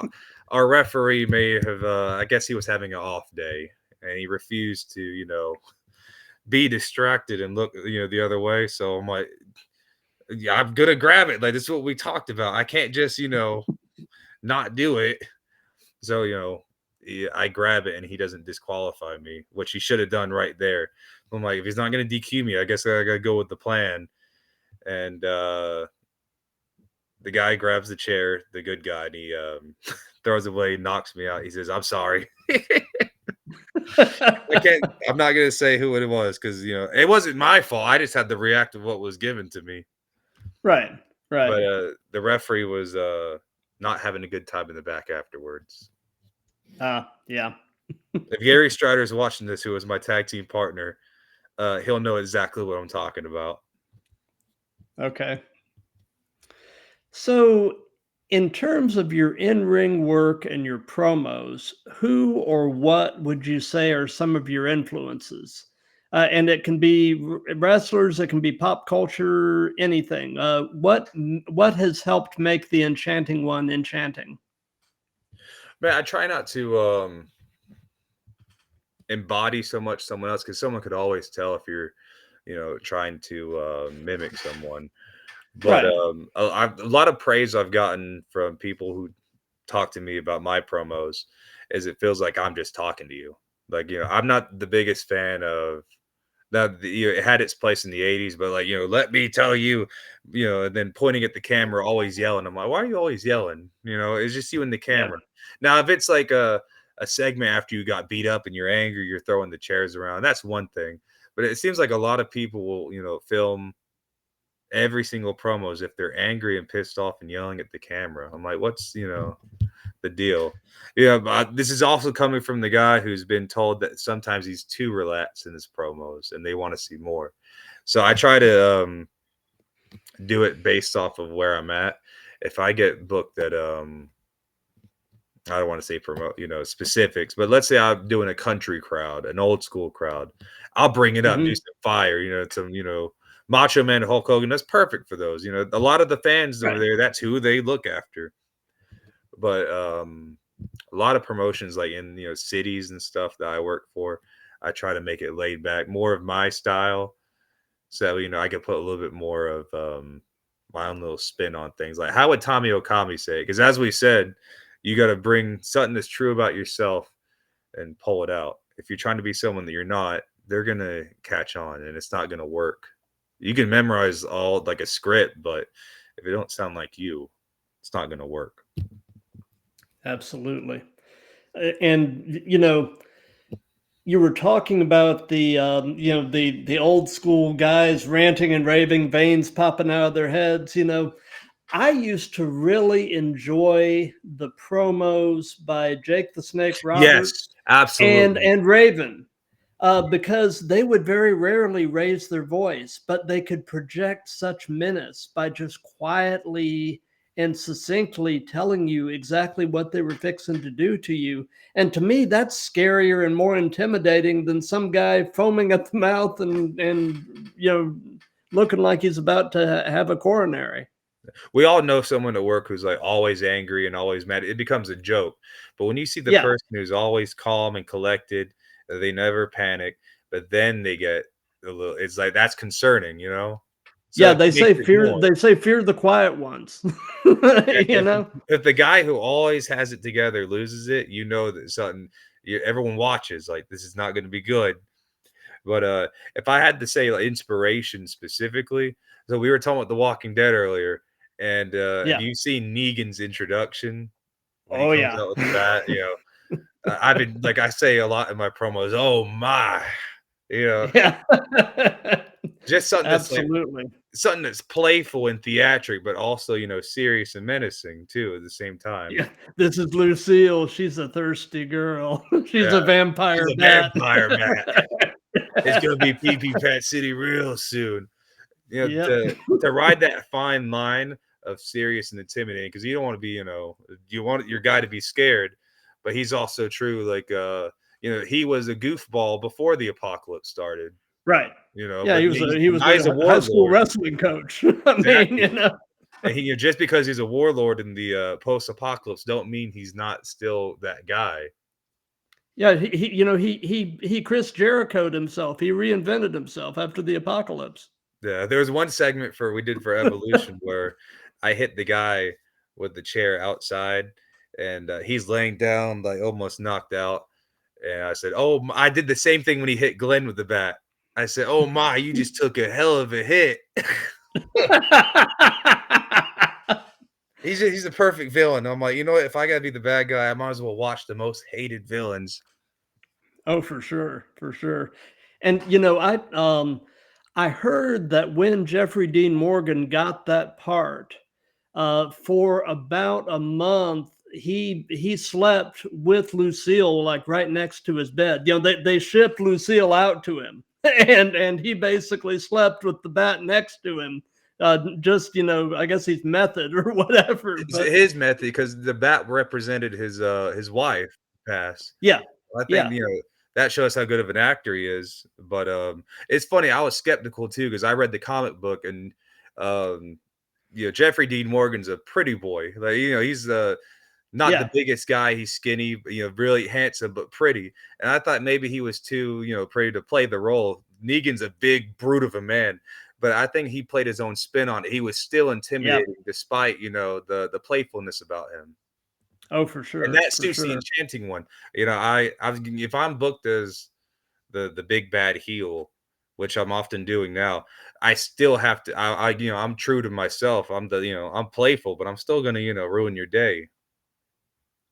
our referee may have, I guess he was having an off day, and he refused to, be distracted and look, the other way. So I'm like, yeah, I'm gonna grab it. Like, this is what we talked about. I can't just, not do it. So, I grab it and he doesn't disqualify me, which he should have done right there. I'm like, if he's not gonna DQ me, I guess I gotta go with the plan. And the guy grabs the chair, the good guy, and he throws it away, knocks me out. He says, "I'm sorry." I can't. I'm not gonna say who it was because it wasn't my fault. I just had to react to what was given to me. Right. Right. But the referee was not having a good time in the back afterwards. Yeah. If Gary Strider is watching this, who was my tag team partner, he'll know exactly what I'm talking about. Okay. So, in terms of your in-ring work and your promos, who or what would you say are some of your influences? And it can be wrestlers, it can be pop culture, anything. What has helped make the Enchanting One enchanting? Man, I try not to embody so much someone else because someone could always tell if you're, trying to mimic someone. But Right. a lot of praise I've gotten from people who talk to me about my promos is it feels like I'm just talking to you. Like, I'm not the biggest fan of that. It had its place in the 80s, but like, let me tell you, and then pointing at the camera, always yelling. I'm like, why are you always yelling? It's just you and the Yeah. camera. Now, if it's like a segment after you got beat up and you're angry, you're throwing the chairs around, that's one thing. But it seems like a lot of people will, film every single promos if they're angry and pissed off and yelling at the camera. I'm like, what's the deal? Yeah, but this is also coming from the guy who's been told that sometimes he's too relaxed in his promos and they want to see more. So I try to do it based off of where I'm at. If I get booked at I don't want to say promote, specifics, but let's say I'm doing a country crowd, an old school crowd. I'll bring it up, do Hmm. some fire, some, Macho Man, Hulk Hogan, that's perfect for those. You know, a lot of the fans over Right. there, that's who they look after. But a lot of promotions like in cities and stuff that I work for, I try to make it laid back, more of my style, so I could put a little bit more of my own little spin on things. Like how would Tommy Okami say? Because as we said, you got to bring something that's true about yourself and pull it out. If you're trying to be someone that you're not, they're gonna catch on, and it's not gonna work. You can memorize all like a script, but if it don't sound like you, it's not gonna work. Absolutely. And you were talking about the the old school guys ranting and raving, veins popping out of their heads. I used to really enjoy the promos by Jake the Snake Yes, Roberts and absolutely. Raven, because they would very rarely raise their voice, but they could project such menace by just quietly and succinctly telling you exactly what they were fixing to do to you. And to me, that's scarier and more intimidating than some guy foaming at the mouth and looking like he's about to have a coronary. We all know someone at work who's like always angry and always mad. It becomes a joke. But when you see the Yeah. person who's always calm and collected, they never panic, but then they get a little, it's like that's concerning. So Yeah, it makes it more. they say fear the quiet ones. Yeah, you if know? if the guy who always has it together loses it, you know that something everyone watches like this is not going to be good. But if I had to say like inspiration specifically, so we were talking about The Walking Dead earlier, and have Yeah. you seen Negan's introduction when he Oh comes yeah. out with the bat? I've been like I say a lot in my promos. Oh my, you know, Yeah. just something that's like Absolutely. something that's playful and theatric, but also serious and menacing too at the same time. Yeah. This is Lucille. She's a thirsty girl. She's Yeah, a she's vampire a bat. vampire bat. It's gonna be pee pee Pat City real soon. Yep. To ride that fine line of serious and intimidating, because you don't want to be, you want your guy to be scared, but he's also true. Like, he was a goofball before the apocalypse started. Right. Yeah, But he was now he's a a high school warlord. wrestling coach. I mean, Exactly. And just because he's a warlord in the post-apocalypse, don't mean he's not still that guy. Yeah, he Chris Jericho'd himself. He reinvented himself after the apocalypse. Yeah, there was one segment we did for Evolution where I hit the guy with the chair outside, and he's laying down, like almost knocked out. And I said, "Oh, I did the same thing when he hit Glenn with the bat." I said, "Oh my, you just took a hell of a hit." He's a perfect villain. I'm like, you know what? If I gotta be the bad guy, I might as well watch the most hated villains. Oh, for sure, for sure. And I heard that when Jeffrey Dean Morgan got that part, for about a month, he slept with Lucille like right next to his bed. They shipped Lucille out to him, and he basically slept with the bat next to him. Just I guess he's method or whatever, It's but his method because the bat represented his wife pass. yeah, I think yeah, that shows how good of an actor he is. But it's funny. I was skeptical too because I read the comic book and um, Jeffrey Dean Morgan's a pretty boy. Like he's not the yeah, biggest guy. He's skinny, but, really handsome but pretty. And I thought maybe he was too pretty to play the role. Negan's a big brute of a man. But I think he played his own spin on it. He was still yeah. intimidating despite, the playfulness about him. Oh, for And sure, that for suits the sure. Enchanting One. If I'm booked as the big bad heel, which I'm often doing now, I still have to. I'm true to myself. I'm playful, but I'm still gonna ruin your day.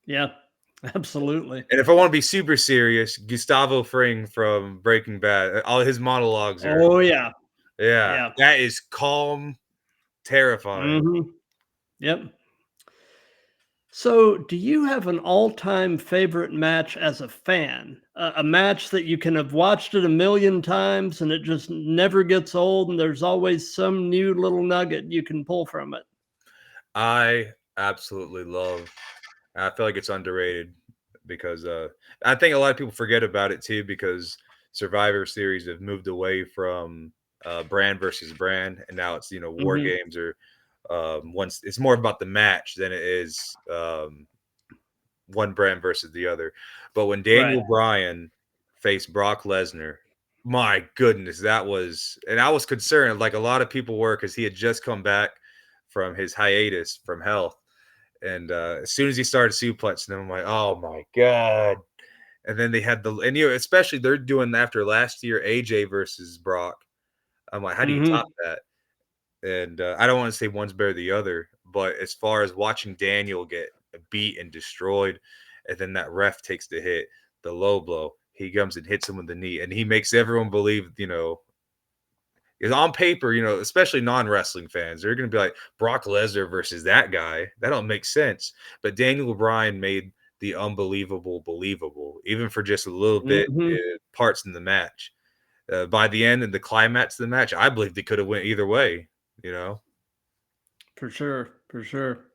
Yeah, absolutely. And if I want to be super serious, Gustavo Fring from Breaking Bad, all his monologues are Oh yeah, yeah, yeah. that is calm, terrifying. Mhm. Yep. So, do you have an all-time favorite match as a fan? A match that you can have watched it a million times and it just never gets old, and there's always some new little nugget you can pull from it. I absolutely love. I feel like it's underrated because I think a lot of people forget about it too because Survivor Series have moved away from brand versus brand, and now it's war Mhm. games or once it's more about the match than it is one brand versus the other. But when Right. Daniel Bryan faced Brock Lesnar, my goodness, that was, and I was concerned, like a lot of people were, because he had just come back from his hiatus from health. And as soon as he started suplexing him, I'm like, oh my God. And then they had and especially they're doing after last year, AJ versus Brock. I'm like, how do you top Mhm. that? And I don't want to say one's better than the other, but as far as watching Daniel get beat and destroyed, and then that ref takes the hit, the low blow, he comes and hits him with the knee, and he makes everyone believe, is on paper, especially non-wrestling fans, they're going to be like Brock Lesnar versus that guy. That don't make sense. But Daniel Bryan made the unbelievable believable, even for just a little bit Mhm. parts in the match. By the end and the climax of the match, I believe they could have went either way. You know. For sure. For sure.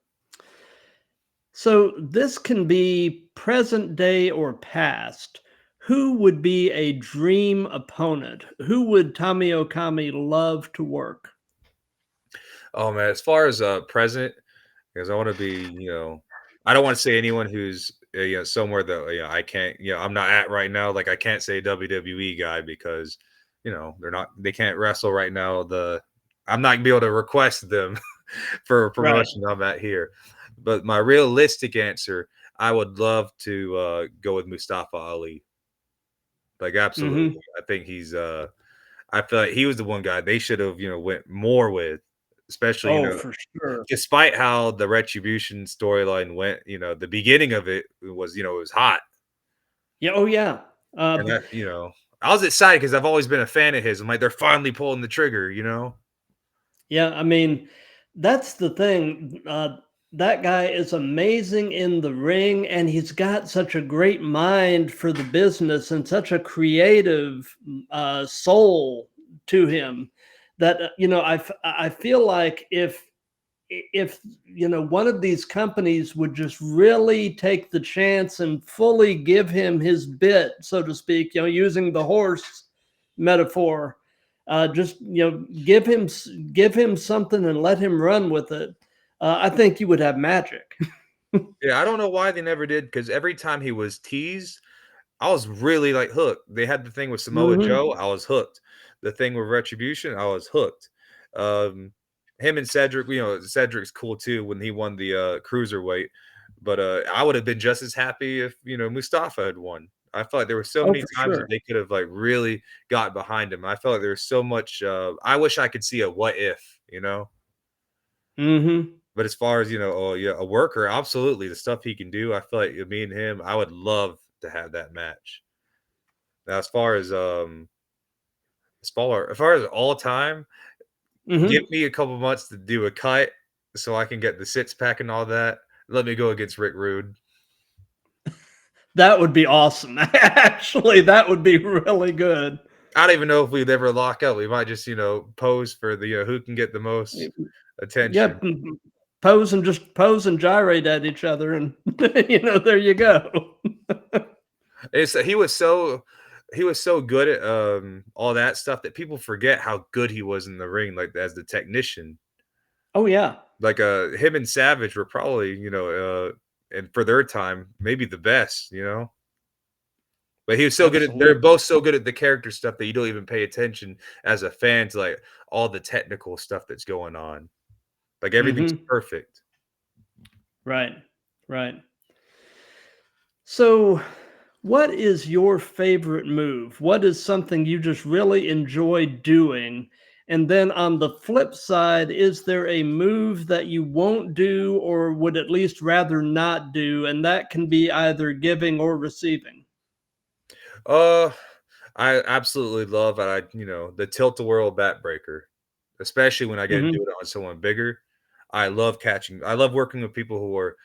So this can be present day or past. Who would be a dream opponent? Who would Tommy Okami love to work? Oh man, as far as present, because I want to be, I don't want to say anyone who's somewhere that I can't, I'm not at right now. Like I can't say WWE guy because they can't wrestle right now. I'm not gonna be able to request them for a Right. promotion I'm at here. But my realistic answer, I would love to go with Mustafa Ali. Like absolutely, Mhm. I think I feel like he was the one guy they should have went more with, especially Oh, for sure. despite how the Retribution storyline went, the beginning of it was, it was hot. Yeah. Oh, yeah. And B that, I was excited because I've always been a fan of his. I'm like, they're finally pulling the trigger. Yeah, I mean, that's the thing. That guy is amazing in the ring, and he's got such a great mind for the business and such a creative soul to him that I feel like if one of these companies would just really take the chance and fully give him his bit, so to speak, using the horse metaphor, just give him something and let him run with it. I think you would have magic. Yeah, I don't know why they never did because every time he was teased, I was really like hooked. They had the thing with Samoa Hmm. Joe, I was hooked. The thing with Retribution, I was hooked. Um, Him and Cedric, Cedric's cool too when he won the cruiserweight. But I would have been just as happy if Mustafa had won. I felt like there were so Oh, many for times that sure. they could have like really got behind him. I felt like there was so much. I wish I could see a what if. Hmm. But as far as oh yeah, a worker, absolutely the stuff he can do. I feel like me and him, I would love to have that match. Now, as far as all time, give Hmm. me a couple months to do a cut so I can get the six pack and all that. Let me go against Rick Rude. That would be awesome. Actually, that would be really good. I don't even know if we'd ever lock up. We might just pose for the who can get the most attention. Yep. Just pose and gyrate at each other, and there you go. He was so good at all that stuff that people forget how good he was in the ring, like as the technician. Oh, yeah. Like him and Savage were probably and for their time maybe the best. But he was so good at they're Absolutely. both so good at the character stuff that you don't even pay attention as a fan to like all the technical stuff that's going on. Like everything's Hmm. perfect. Right. Right. So, what is your favorite move? What is something you just really enjoy doing? And then on the flip side, is there a move that you won't do or would at least rather not do? And that can be either giving or receiving. Uh, I absolutely love the tilt-a-whirl backbreaker, especially when I get to do Hmm. it on someone bigger. I love working with people who are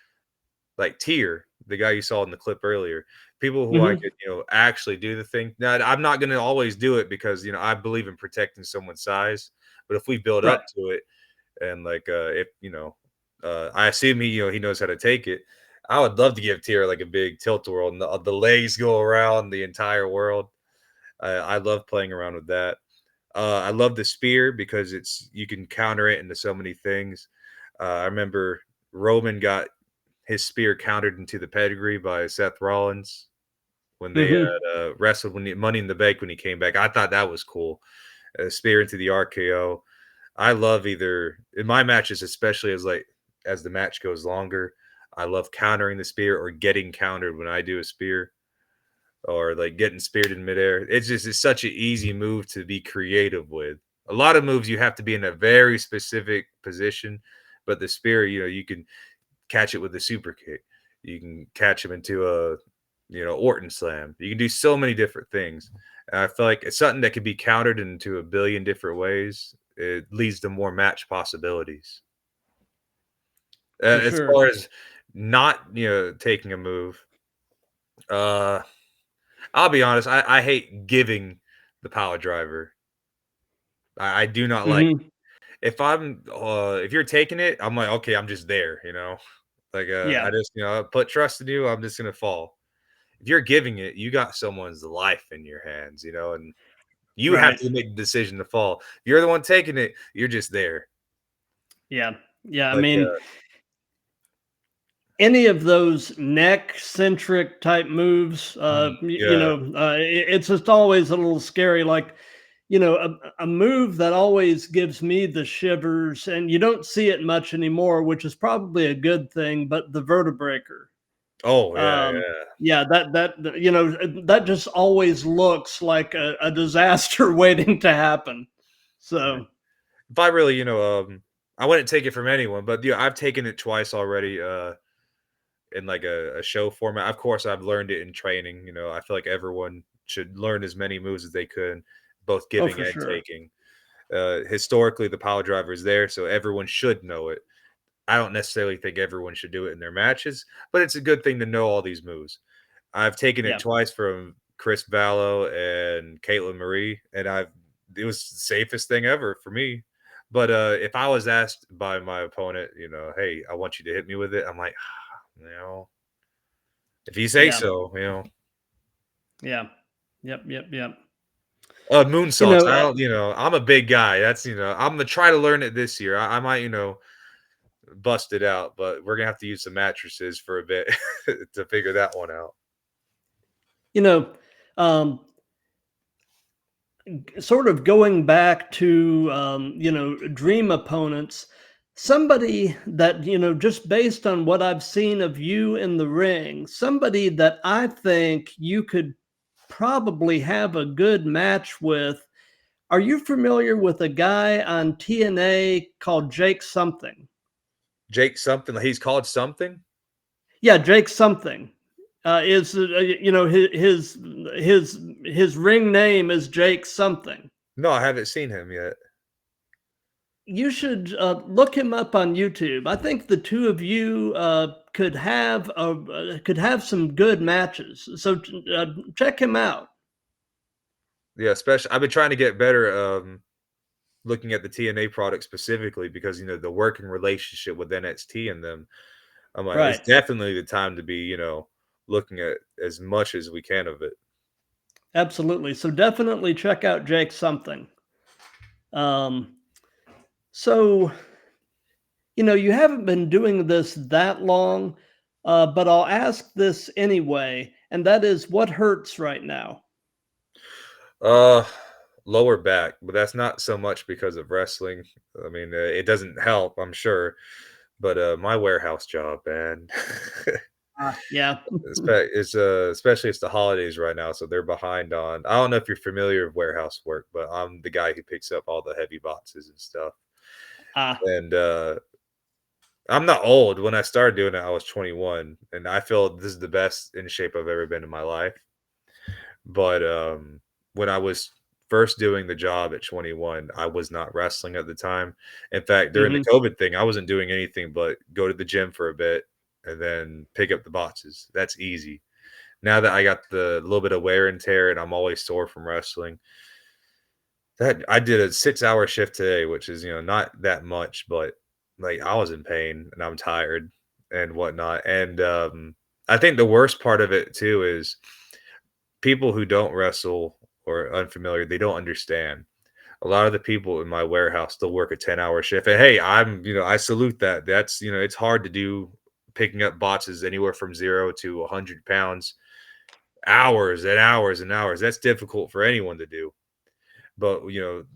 like Tier, the guy you saw in the clip earlier, people who I Hmm. could, actually do the thing. Now, I'm not gonna always do it because, I believe in protecting someone's size, but if we build Right. up to it and like, if, I assume he knows how to take it, I would love to give Tier like a big tilt-a-whirl and the legs go around the entire world. I love playing around with that. I love the spear because you can counter it into so many things. I remember Roman got his spear countered into the pedigree by Seth Rollins when they Hmm. had wrestled Money in the Bank when he came back. I thought that was cool. Spear into the RKO. I love either in my matches, especially as the match goes longer. I love countering the spear or getting countered when I do a spear or like getting speared in midair. It's such an easy move to be creative with. A lot of moves you have to be in a very specific position, but the spear, you can catch it with a super kick. You can catch him into a Orton slam. You can do so many different things. And I feel like it's something that can be countered into a billion different ways. It leads to more match possibilities. For As sure. far as not taking a move, uh, I'll be honest. I hate giving the power driver. I do not like Hmm. if you're taking it, I'm like, okay, I'm just there, Like I Yeah. just put trust in you. I'm just gonna fall. If you're giving it, you got someone's life in your hands, and you have Right. to make the decision to fall. If you're the one taking it, you're just there. Yeah. Yeah. I Like, mean, any of those neck centric type moves, yeah. it's just always a little scary. Like, a move that always gives me the shivers, and you don't see it much anymore, which is probably a good thing. But the vertebreaker, Oh, yeah, um, yeah. yeah, that just always looks like a disaster waiting to happen. Yeah. So, If I really, I wouldn't take it from anyone, but I've taken it twice already, in like a show format. Of course, I've learned it in training. I feel like everyone should learn as many moves as they could, both oh, giving for and sure. taking. Historically, the power driver is there, so everyone should know it. I don't necessarily think everyone should do it in their matches, but it's a good thing to know all these moves. I've taken it Yeah. twice from Chris Ballo and Caitlin Marie, and it was the safest thing ever for me. But if I was asked by my opponent, hey, I want you to hit me with it, I'm like, you know, if you say Yeah. so. Yeah. Yep. Yep. Yep. You Moonsaults. know, I don't, I'm a big guy. That's, I'm gonna try to learn it this year. I might, bust it out, but we're gonna have to use some mattresses for a bit to figure that one out. you know, um, sort of going back to dream opponents, somebody that just based on what I've seen of you in the ring, somebody that I think you could probably have a good match with. Are you familiar with a guy on TNA called Jake something? Jake something. He's called something. Yeah, Jake something. Is his ring name is Jake something. No, I haven't seen him yet. You should look him up on YouTube. I think the two of you could have some good matches. So check him out. Yeah, especially I've been trying to get better looking at the TNA product specifically because the working relationship with NXT and them. I'm like, it's Right. definitely the time to be, looking at as much as we can of it. Absolutely. So definitely check out Jake something. Um, so you haven't been doing this that long, but I'll ask this anyway, and that is what hurts right now. Uh Lower back, but that's not so much because of wrestling. I mean, it doesn't help, I'm sure, but my warehouse job, man. Yeah. Especially it's the holidays right now, so they're behind on. I don't know if you're familiar with warehouse work, but I'm the guy who picks up all the heavy boxes and stuff. Ah. And I'm not old. When I started doing it, I was 21, and I feel this is the best in shape I've ever been in my life. But when I was first doing the job at 21, I was not wrestling at the time. In fact, during the Hmm. COVID thing, I wasn't doing anything but go to the gym for a bit and then pick up the boxes. That's easy. Now that I got the little bit of wear and tear and I'm always sore from wrestling, that I did a 6-hour shift today, which is, not that much, but like I was in pain and I'm tired and whatnot. And I think the worst part of it too is people who don't wrestle or unfamiliar, they don't understand. A lot of the people in my warehouse still work a 10-hour shift. And hey, I salute that. That's, it's hard to do picking up boxes anywhere from 0 to 100 pounds, hours and hours and hours. That's difficult for anyone to do. But,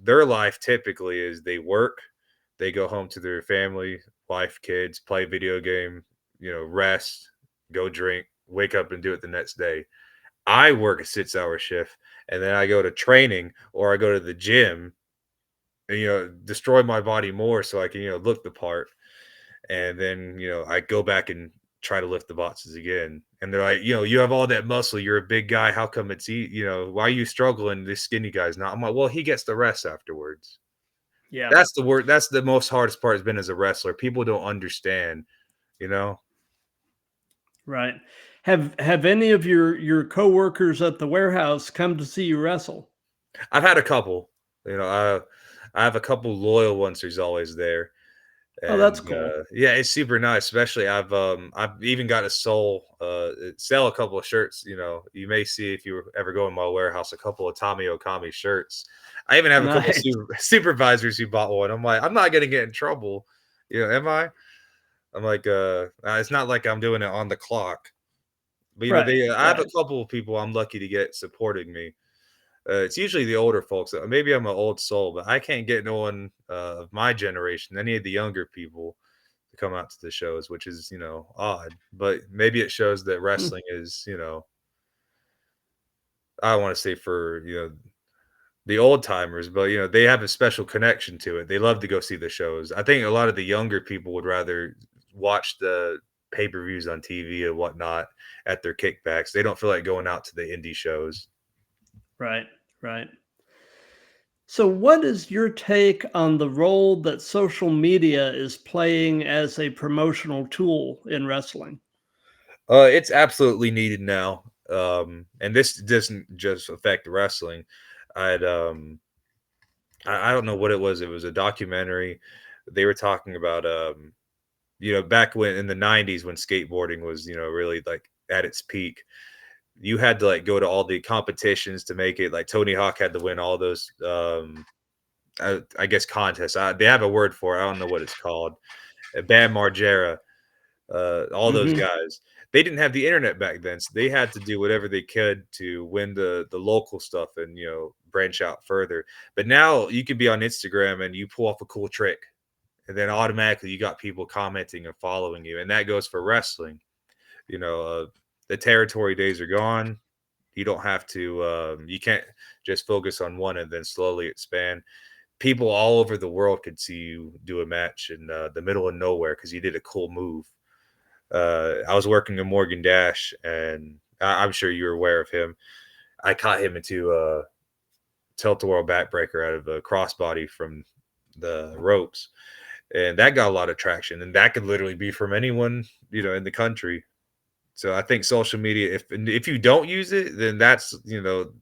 their life typically is they work, they go home to their family, wife, kids, play video game, rest, go drink, wake up and do it the next day. I work a 6-hour shift and then I go to training or I go to the gym and, destroy my body more so I can, look the part. And then, I go back and try to lift the boxes again. And they're like, you have all that muscle. You're a big guy. How come why are you struggling? This skinny guy's not. I'm like, well, he gets the rest afterwards. Yeah. That's the word. That's the most hardest part has been as a wrestler. People don't understand, you know. Right. Have any of your coworkers at the warehouse come to see you wrestle? I've had a couple, I have a couple loyal ones who's always there. Oh, that's And, cool. yeah, it's super nice, especially I've even got a sell a couple of shirts, you may see if you ever go in my warehouse, a couple of Tommy Okami shirts. I even have a couple of Nice. supervisors who bought one. I'm like, "I'm not gonna get in trouble." Am I? I'm like, it's not like I'm doing it on the clock. But, Right. I have a Right. couple of people I'm lucky to get supporting me. It's usually the older folks. Maybe I'm an old soul, but I can't get no one, of my generation, any of the younger people to come out to the shows, which is, odd. But maybe it shows that Hmm. wrestling is, I don't want to say for, the old timers, but they have a special connection to it. They love to go see the shows. I think a lot of the younger people would rather watch the pay-per-views on TV and whatnot at their kickbacks. They don't feel like going out to the indie shows. Right. Right. So, what is your take on the role that social media is playing as a promotional tool in wrestling? It's absolutely needed now. And this doesn't just affect wrestling. I'd I don't know what it was. It was a documentary. They were talking about back when in the 90s when skateboarding was, really like at its peak. You had to like go to all the competitions to make it. Like Tony Hawk had to win all those I guess contests. They have a word for it. I don't know what it's called. Bam Margera, all those Hmm. guys. They didn't have the internet back then, so they had to do whatever they could to win the local stuff and branch out further. But now you can be on Instagram and you pull off a cool trick, and then automatically you got people commenting and following you, and that goes for wrestling. You know, the territory days are gone. You don't have to. You can't just focus on one and then slowly expand. People all over the world could see you do a match in the middle of nowhere because you did a cool move. I was working in Morgan Dash, and I'm sure you're aware of him. I caught him into a tilt-a-whirl backbreaker out of a crossbody from the ropes, and that got a lot of traction. And that could literally be from anyone in the country. So I think social media, if you don't use it, then that's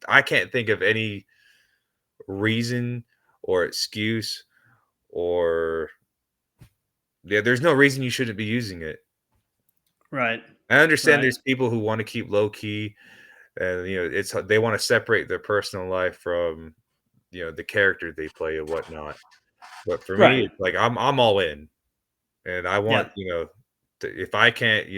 I can't think of any reason or excuse or yeah, there's no reason you shouldn't be using it. Right. I understand Right. there's people who want to keep low key and it's they want to separate their personal life from the character they play and whatnot. But for me, Right. it's like I'm all in, and I Yeah. want if I can't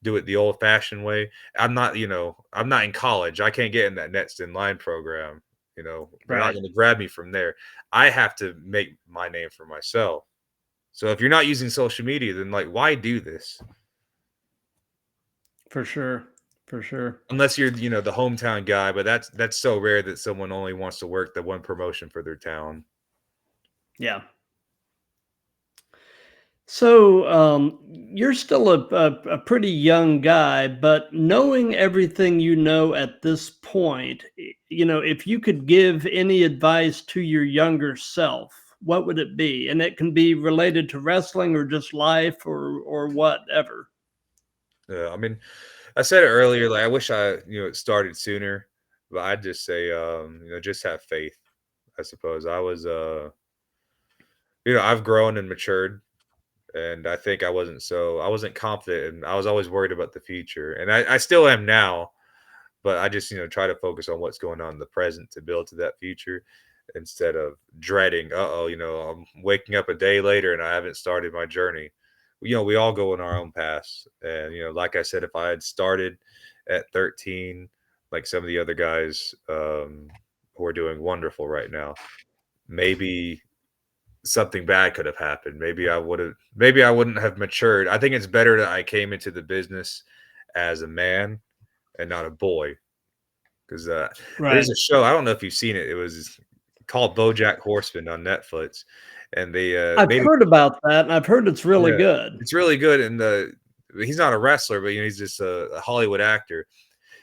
do it the old fashioned way, I'm not in college. I can't get in that next in line program. They're not Right. going to grab me from there. I have to make my name for myself. So if you're not using social media, then like why do this? For sure. For sure. Unless you're, the hometown guy, but that's so rare that someone only wants to work the one promotion for their town. Yeah. So, you're still a pretty young guy, but knowing everything you know at this point, if you could give any advice to your younger self, what would it be? And it can be related to wrestling or just life or whatever. Yeah, I mean, I said it earlier, like I wish it started sooner, but I'd just say, just have faith. I suppose I've grown and matured, and I think I wasn't confident, and I was always worried about the future, and I still am now, but I just try to focus on what's going on in the present to build to that future. instead of dreading, I'm waking up a day later and I haven't started my journey. We all go in our own paths. And, like I said, if I had started at 13, like some of the other guys who are doing wonderful right now, maybe something bad could have happened. Maybe I wouldn't have matured. I think it's better that I came into the business as a man and not a boy. Because Right. there's a show, I don't know if you've seen it. It was called BoJack Horseman on Netflix, and they I've made it. heard about that, and I've heard it's really Yeah, good. it's really good. And he's not a wrestler, but he's just a Hollywood actor.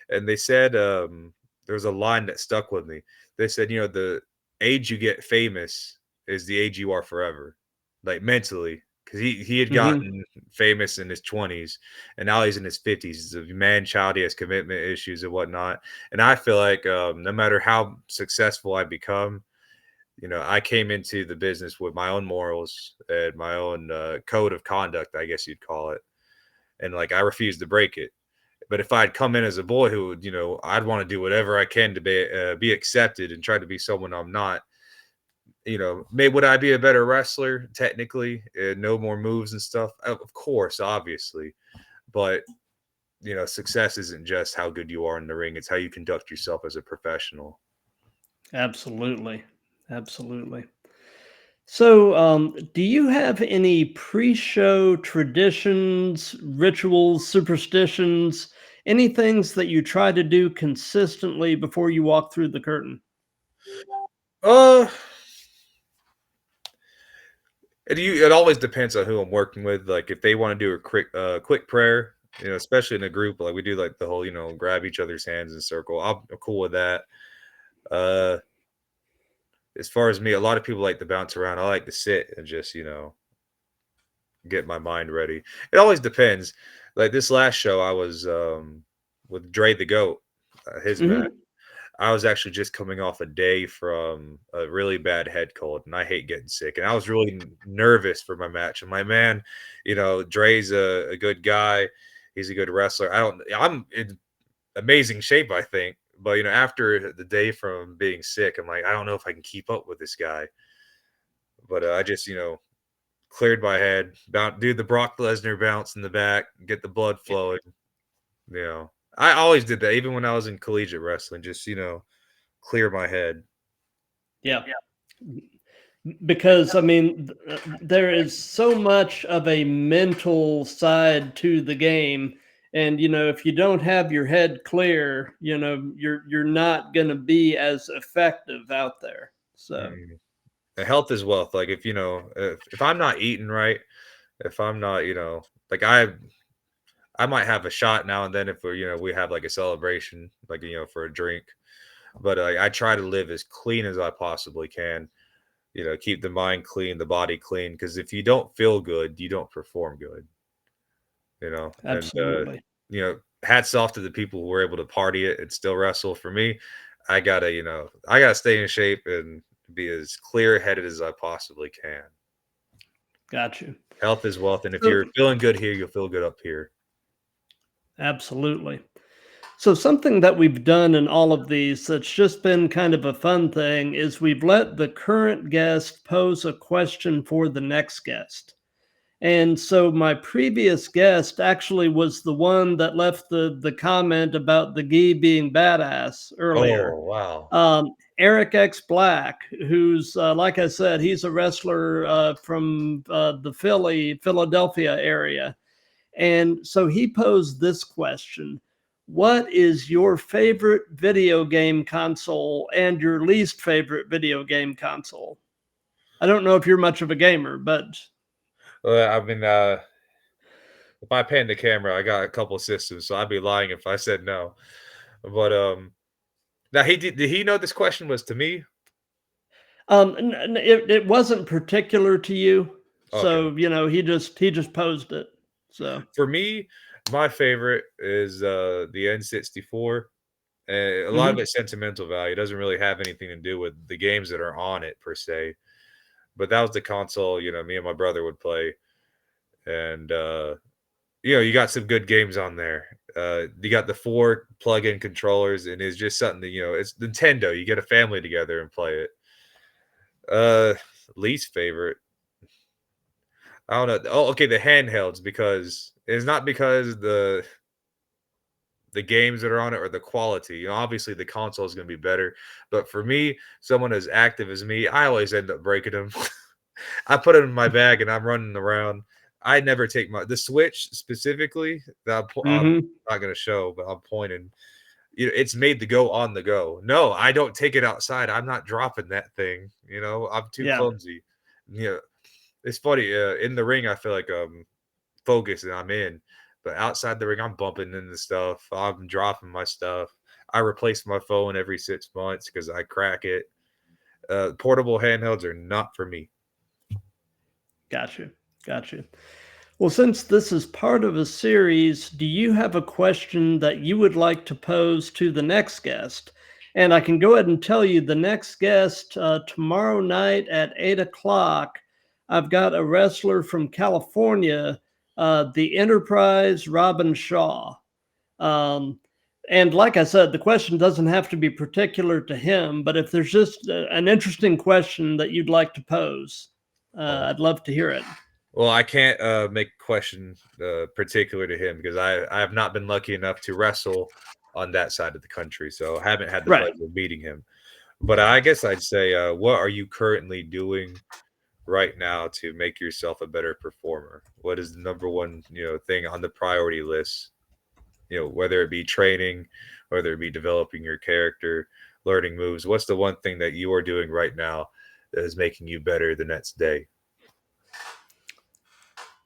And they said there was a line that stuck with me. They said, the age you get famous is the age you are forever, like mentally, because he had Hmm. gotten famous in his 20s, and now he's in his 50s. He's a man child. He has commitment issues and whatnot. And I feel like no matter how successful I become, I came into the business with my own morals and my own code of conduct, I guess you'd call it, and like I refuse to break it. But if I'd come in as a boy who would, I'd want to do whatever I can to be accepted and try to be someone I'm not. Maybe would I be a better wrestler technically? No more moves and stuff. Of course, obviously, but success isn't just how good you are in the ring; it's how you conduct yourself as a professional. Absolutely. Absolutely. So, do you have any pre-show traditions, rituals, superstitions, any things that you try to do consistently before you walk through the curtain? Uh, it always depends on who I'm working with. Like if they want to do a quick prayer, especially in a group, like we do like the whole, grab each other's hands in circle. I'm cool with that. Uh, as far as me, a lot of people like to bounce around. I like to sit and just, get my mind ready. It always depends. Like this last show, I was with Dre the Goat, his match. Hmm. I was actually just coming off a day from a really bad head cold, and I hate getting sick. And I was really nervous for my match. And my man, Dre's a good guy. He's a good wrestler. I'm in amazing shape, I think. But after the day from being sick, I'm like, I don't know if I can keep up with this guy. But I just, cleared my head, do the Brock Lesnar bounce in the back, get the blood flowing. I always did that, even when I was in collegiate wrestling. Just clear my head. Yeah. Because I mean, there is so much of a mental side to the game, and if you don't have your head clear, you're not going to be as effective out there. So, Mm. Health is wealth. Like if I'm not eating right, if I'm not, like I might have a shot now and then if we have like a celebration, like for a drink. But I try to live as clean as I possibly can. Keep the mind clean, the body clean. Because if you don't feel good, you don't perform good. And absolutely. hats off to the people who were able to party it and still wrestle. For me, I gotta stay in shape and be as clear headed as I possibly can. Got you. Health is wealth, and if So, you're feeling good here, you'll feel good up here. absolutely. So, something that we've done in all of these that's just been kind of a fun thing is we've let the current guest pose a question for the next guest. And so my previous guest actually was the one that left the comment about the gi being badass earlier. Oh, wow. Eric X Black, who's like I said, he's a wrestler from the Philadelphia area, and so he posed this question: what is your favorite video game console and your least favorite video game console? I don't know if you're much of a gamer, but Well, I mean, if I pan the camera, I got a couple systems, so I'd be lying if I said no. But now did he know this question was to me? it wasn't particular to you, Okay. so he just posed it. So, For me, my favorite is the N64. A lot of mhm. it's sentimental value. It doesn't really have anything to do with the games that are on it per se. But that was the console, me and my brother would play. And you got some good games on there. You got the 4 plug-in controllers, and it's just something that, it's Nintendo. You get a family together and play it. Uh, Least favorite. I don't know. Oh, okay, the handhelds because it's not because the games that are on it or the quality. You know, obviously the console is going to be better, but for me, someone as active as me, I always end up breaking them. I put it in my bag and I'm running around. I never take the Switch specifically. That I'm Mm-hmm. not going to show, but I'm pointing. You know, it's made to go on the go. No, I don't take it outside. I'm not dropping that thing. You know, I'm too Yeah. clumsy. You know, it's funny. In the ring, I feel like focused and I'm in, but outside the ring, I'm bumping into stuff. I'm dropping my stuff. I replace my phone every 6 months because I crack it. Portable handhelds are not for me. Gotcha. Gotcha. Well, since this is part of a series, do you have a question that you would like to pose to the next guest? And I can go ahead and tell you the next guest tomorrow night at 8 o'clock. I've got a wrestler from California, the Enterprise, Robin Shaw. Um, and like I said, the question doesn't have to be particular to him, but if there's just an interesting question that you'd like to pose, Oh, I'd love to hear it. well, I can't make a question particular to him because I have not been lucky enough to wrestle on that side of the country, so I haven't had the Right. pleasure of meeting him. But I guess I'd say, what are you currently doing right now to make yourself a better performer? What is the number one, thing on the priority list? You know, whether it be training, whether it be developing your character, learning moves. What's the one thing that you are doing right now that is making you better the next day?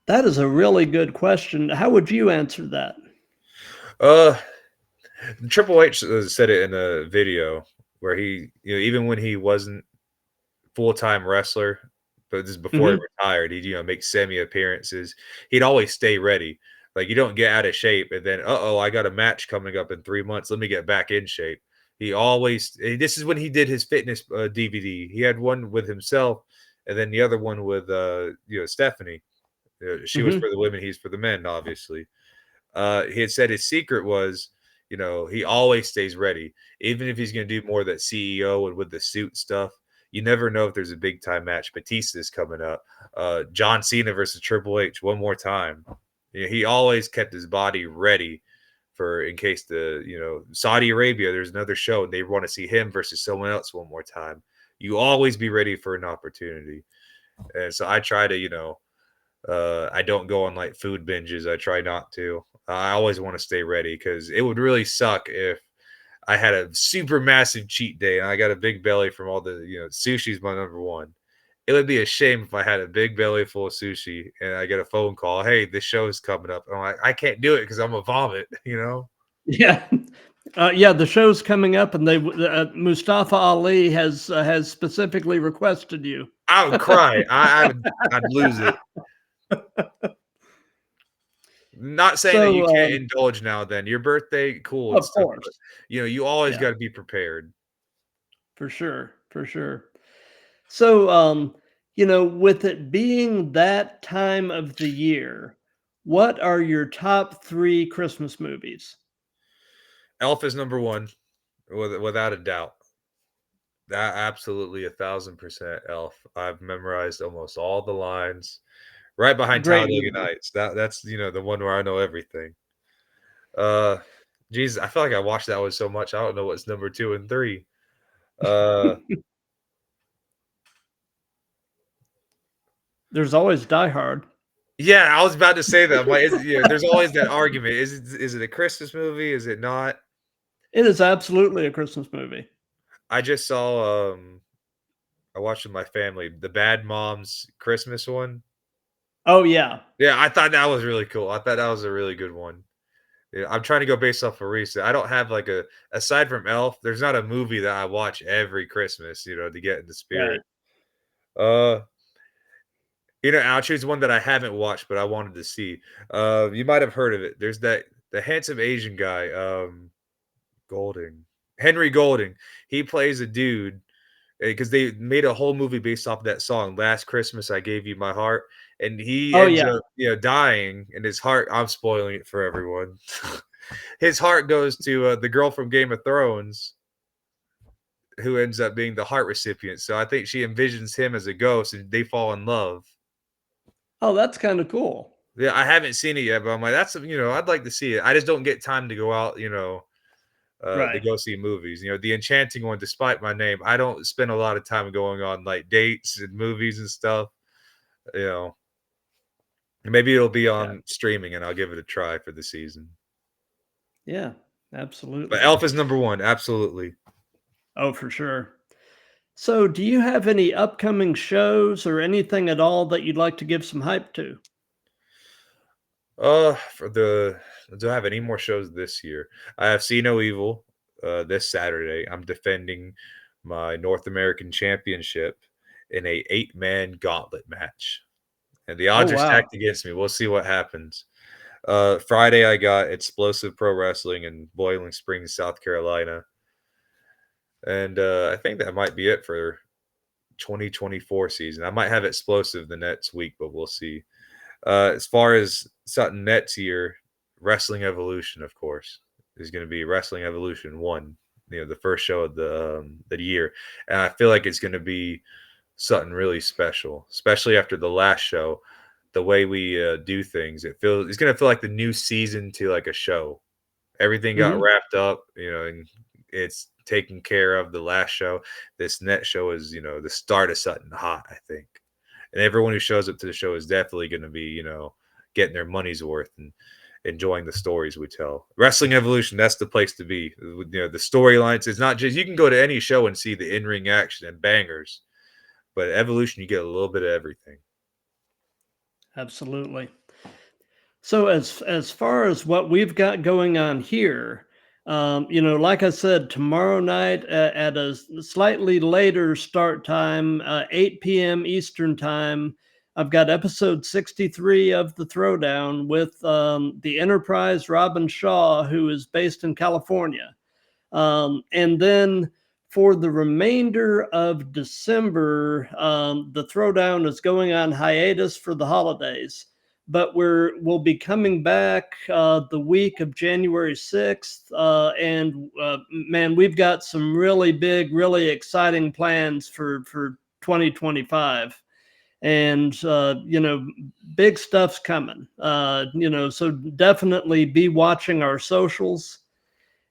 That is a really good question. How would you answer that? Uh, Triple H said it in a video where he, even when he wasn't full time wrestler, but this is before he Hmm. retired. He'd make semi appearances. He'd always stay ready. Like you don't get out of shape and then I got a match coming up in 3 months. Let me get back in shape. He always. This is when he did his fitness DVD. He had one with himself, and then the other one with Stephanie. She was Hmm. for the women. He's for the men, obviously. He had said his secret was, he always stays ready, even if he's going to do more of that CEO and with the suit stuff. You never know if there's a big time match. Batista's coming up. John Cena versus Triple H one more time. He always kept his body ready for in case Saudi Arabia. There's another show and they want to see him versus someone else one more time. You always be ready for an opportunity. And so I try to I don't go on like food binges. I try not to. I always want to stay ready because it would really suck if I had a super massive cheat day and I got a big belly from all the, sushi's my number one. It would be a shame if I had a big belly full of sushi and I get a phone call, hey, this show's coming up. I'm like, I can't do it because I'm a vomit, you know? Yeah. Yeah, the show's coming up, and Mustafa Ali has specifically requested you. I would cry. I'd lose it. Not saying that you So, can't indulge now then. Your birthday, cool and of stuff, but course, you always yeah, got to be prepared. for sure, for sure. So, with it being that time of the year, what are your top three Christmas movies? Elf is number one, without a doubt. That absolutely 1,000% Elf. I've memorized almost all the lines. Right behind Great Talladega movie. Nights. That's the one where I know everything. Uh, Jesus, I feel like I watched that one so much. I don't know what's number two and three. Uh, There's always Die Hard. yeah, I was about to say that. I'm like, there's always that argument. Is it a Christmas movie? Is it not? It is absolutely a Christmas movie. I just saw. I watched with my family the Bad Moms Christmas one. Oh yeah, Yeah, I thought that was really cool. I thought that was a really good one. Yeah, I'm trying to go based off of recent. I don't have like a aside from Elf, there's not a movie that I watch every Christmas, to get in the right. spirit. Uh, I'll choose one that I haven't watched, but I wanted to see. You might have heard of it. There's the handsome Asian guy, Golding, Henry Golding. He plays a dude because they made a whole movie based off that song. Last Christmas, I gave you my heart, and he Oh ends yeah. up, dying, and his heart. I'm spoiling it for everyone. His heart goes to the girl from Game of Thrones. who ends up being the heart recipient. So I think she envisions him as a ghost, and they fall in love. Oh, that's kind of cool. Yeah, I haven't seen it yet, but I'm like, that's I'd like to see it. I just don't get time to go out, to Right. go see movies. The Enchanting One, despite my name, I don't spend a lot of time going on like dates and movies and stuff. You know, maybe it'll be Yeah. on streaming, and I'll give it a try for the season. Yeah. But Absolutely. Elf is number one, absolutely. Oh, for sure. So, do you have any upcoming shows or anything at all that you'd like to give some hype to? For the Do I have any more shows this year? I have See No Evil this Saturday. I'm defending my North American Championship in a 8-man gauntlet match. And the Oh, odds are wow. stacked against me. We'll see what happens. Friday I got Explosive Pro Wrestling in Boiling Springs, South Carolina. And I think that might be it for 2024 season. I might have Explosive the next week, but we'll see. As far as Sutton Nets here, Wrestling Evolution, of course, is going to be Wrestling Evolution 1, the first show of the year. And I feel like it's going to be something really special, especially after the last show. The way we do things, it's going to feel like the new season to like a show. Everything got Hmm. wrapped up, and it's taken care of the last show. This next show is, the start of something hot, I think. And everyone who shows up to the show is definitely going to be, getting their money's worth and enjoying the stories we tell. Wrestling Evolution, that's the place to be. The storylines, it's not just, you can go to any show and see the in-ring action and bangers, but Evolution, you get a little bit of everything. Absolutely. So, as far as what we've got going on here, like I said, tomorrow night at a slightly later start time, 8 p.m. Eastern time, I've got episode 63 of the Throwdown with the Enterprise Robin Shaw, who is based in California. And then for the remainder of December, the Throwdown is going on hiatus for the holidays, but we'll be coming back the week of January 6th. And man, we've got some really big, really exciting plans for 2025. And big stuff's coming. So definitely be watching our socials.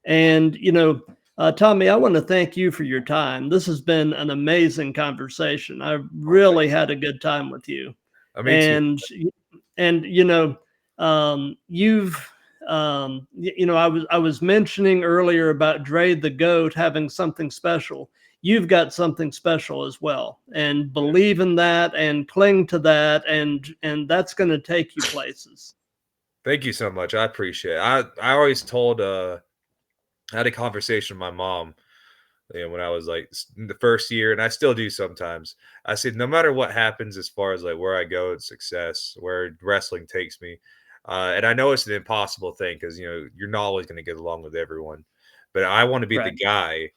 And, Tommy, I want to thank you for your time. This has been an amazing conversation. I Oh, thank really had a good time with you. Me too. And, and you've, I was mentioning earlier about Dre the Goat having something special. You've got something special as well, and believe in that and cling to that, and that's going to take you places. Thank you so much. I appreciate it. I always told I had a conversation with my mom, when I was like in the first year, and I still do sometimes. I said, no matter what happens as far as like where I go in success, where wrestling takes me, and I know it's an impossible thing because you're not always going to get along with everyone, but I want to be the Right. guy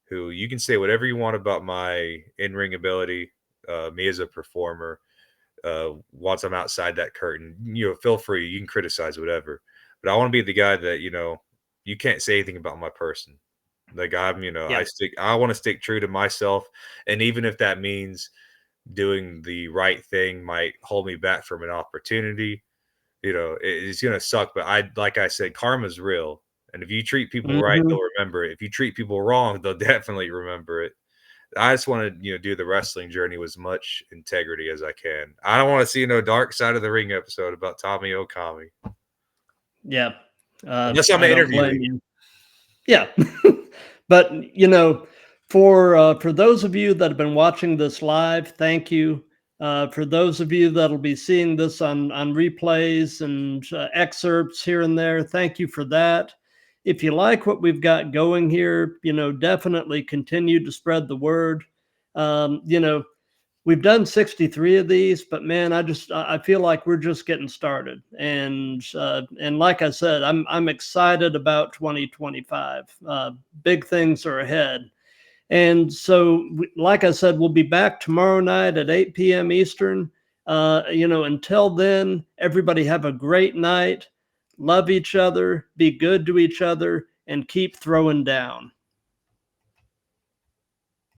who you can say whatever you want about my in ring ability, me as a performer. Once I'm outside that curtain, feel free. You can criticize whatever, but I want to be the guy that you can't say anything about my person. Like Yeah. I want to stick true to myself. And even if that means doing the right thing might hold me back from an opportunity, it's going to suck. But like I said, karma's real. And if you treat people right, they'll Hmm. remember it. If you treat people wrong, they'll definitely remember it. I just want to, do the wrestling journey with as much integrity as I can. I don't want to see no dark side of the ring episode about Tommy Okami. Yeah. Unless I'm I don't blame interviewing. you. Yeah. But, for those of you that have been watching this live, thank you. For those of you that'll be seeing this on replays and excerpts here and there, thank you for that. If you like what we've got going here, definitely continue to spread the word. We've done 63 of these, but man, I feel like we're just getting started. And like I said, I'm excited about 2025. Big things are ahead. And so, like I said, we'll be back tomorrow night at 8 p.m. Eastern. Until then, everybody have a great night. Love each other, be good to each other, and keep throwing down.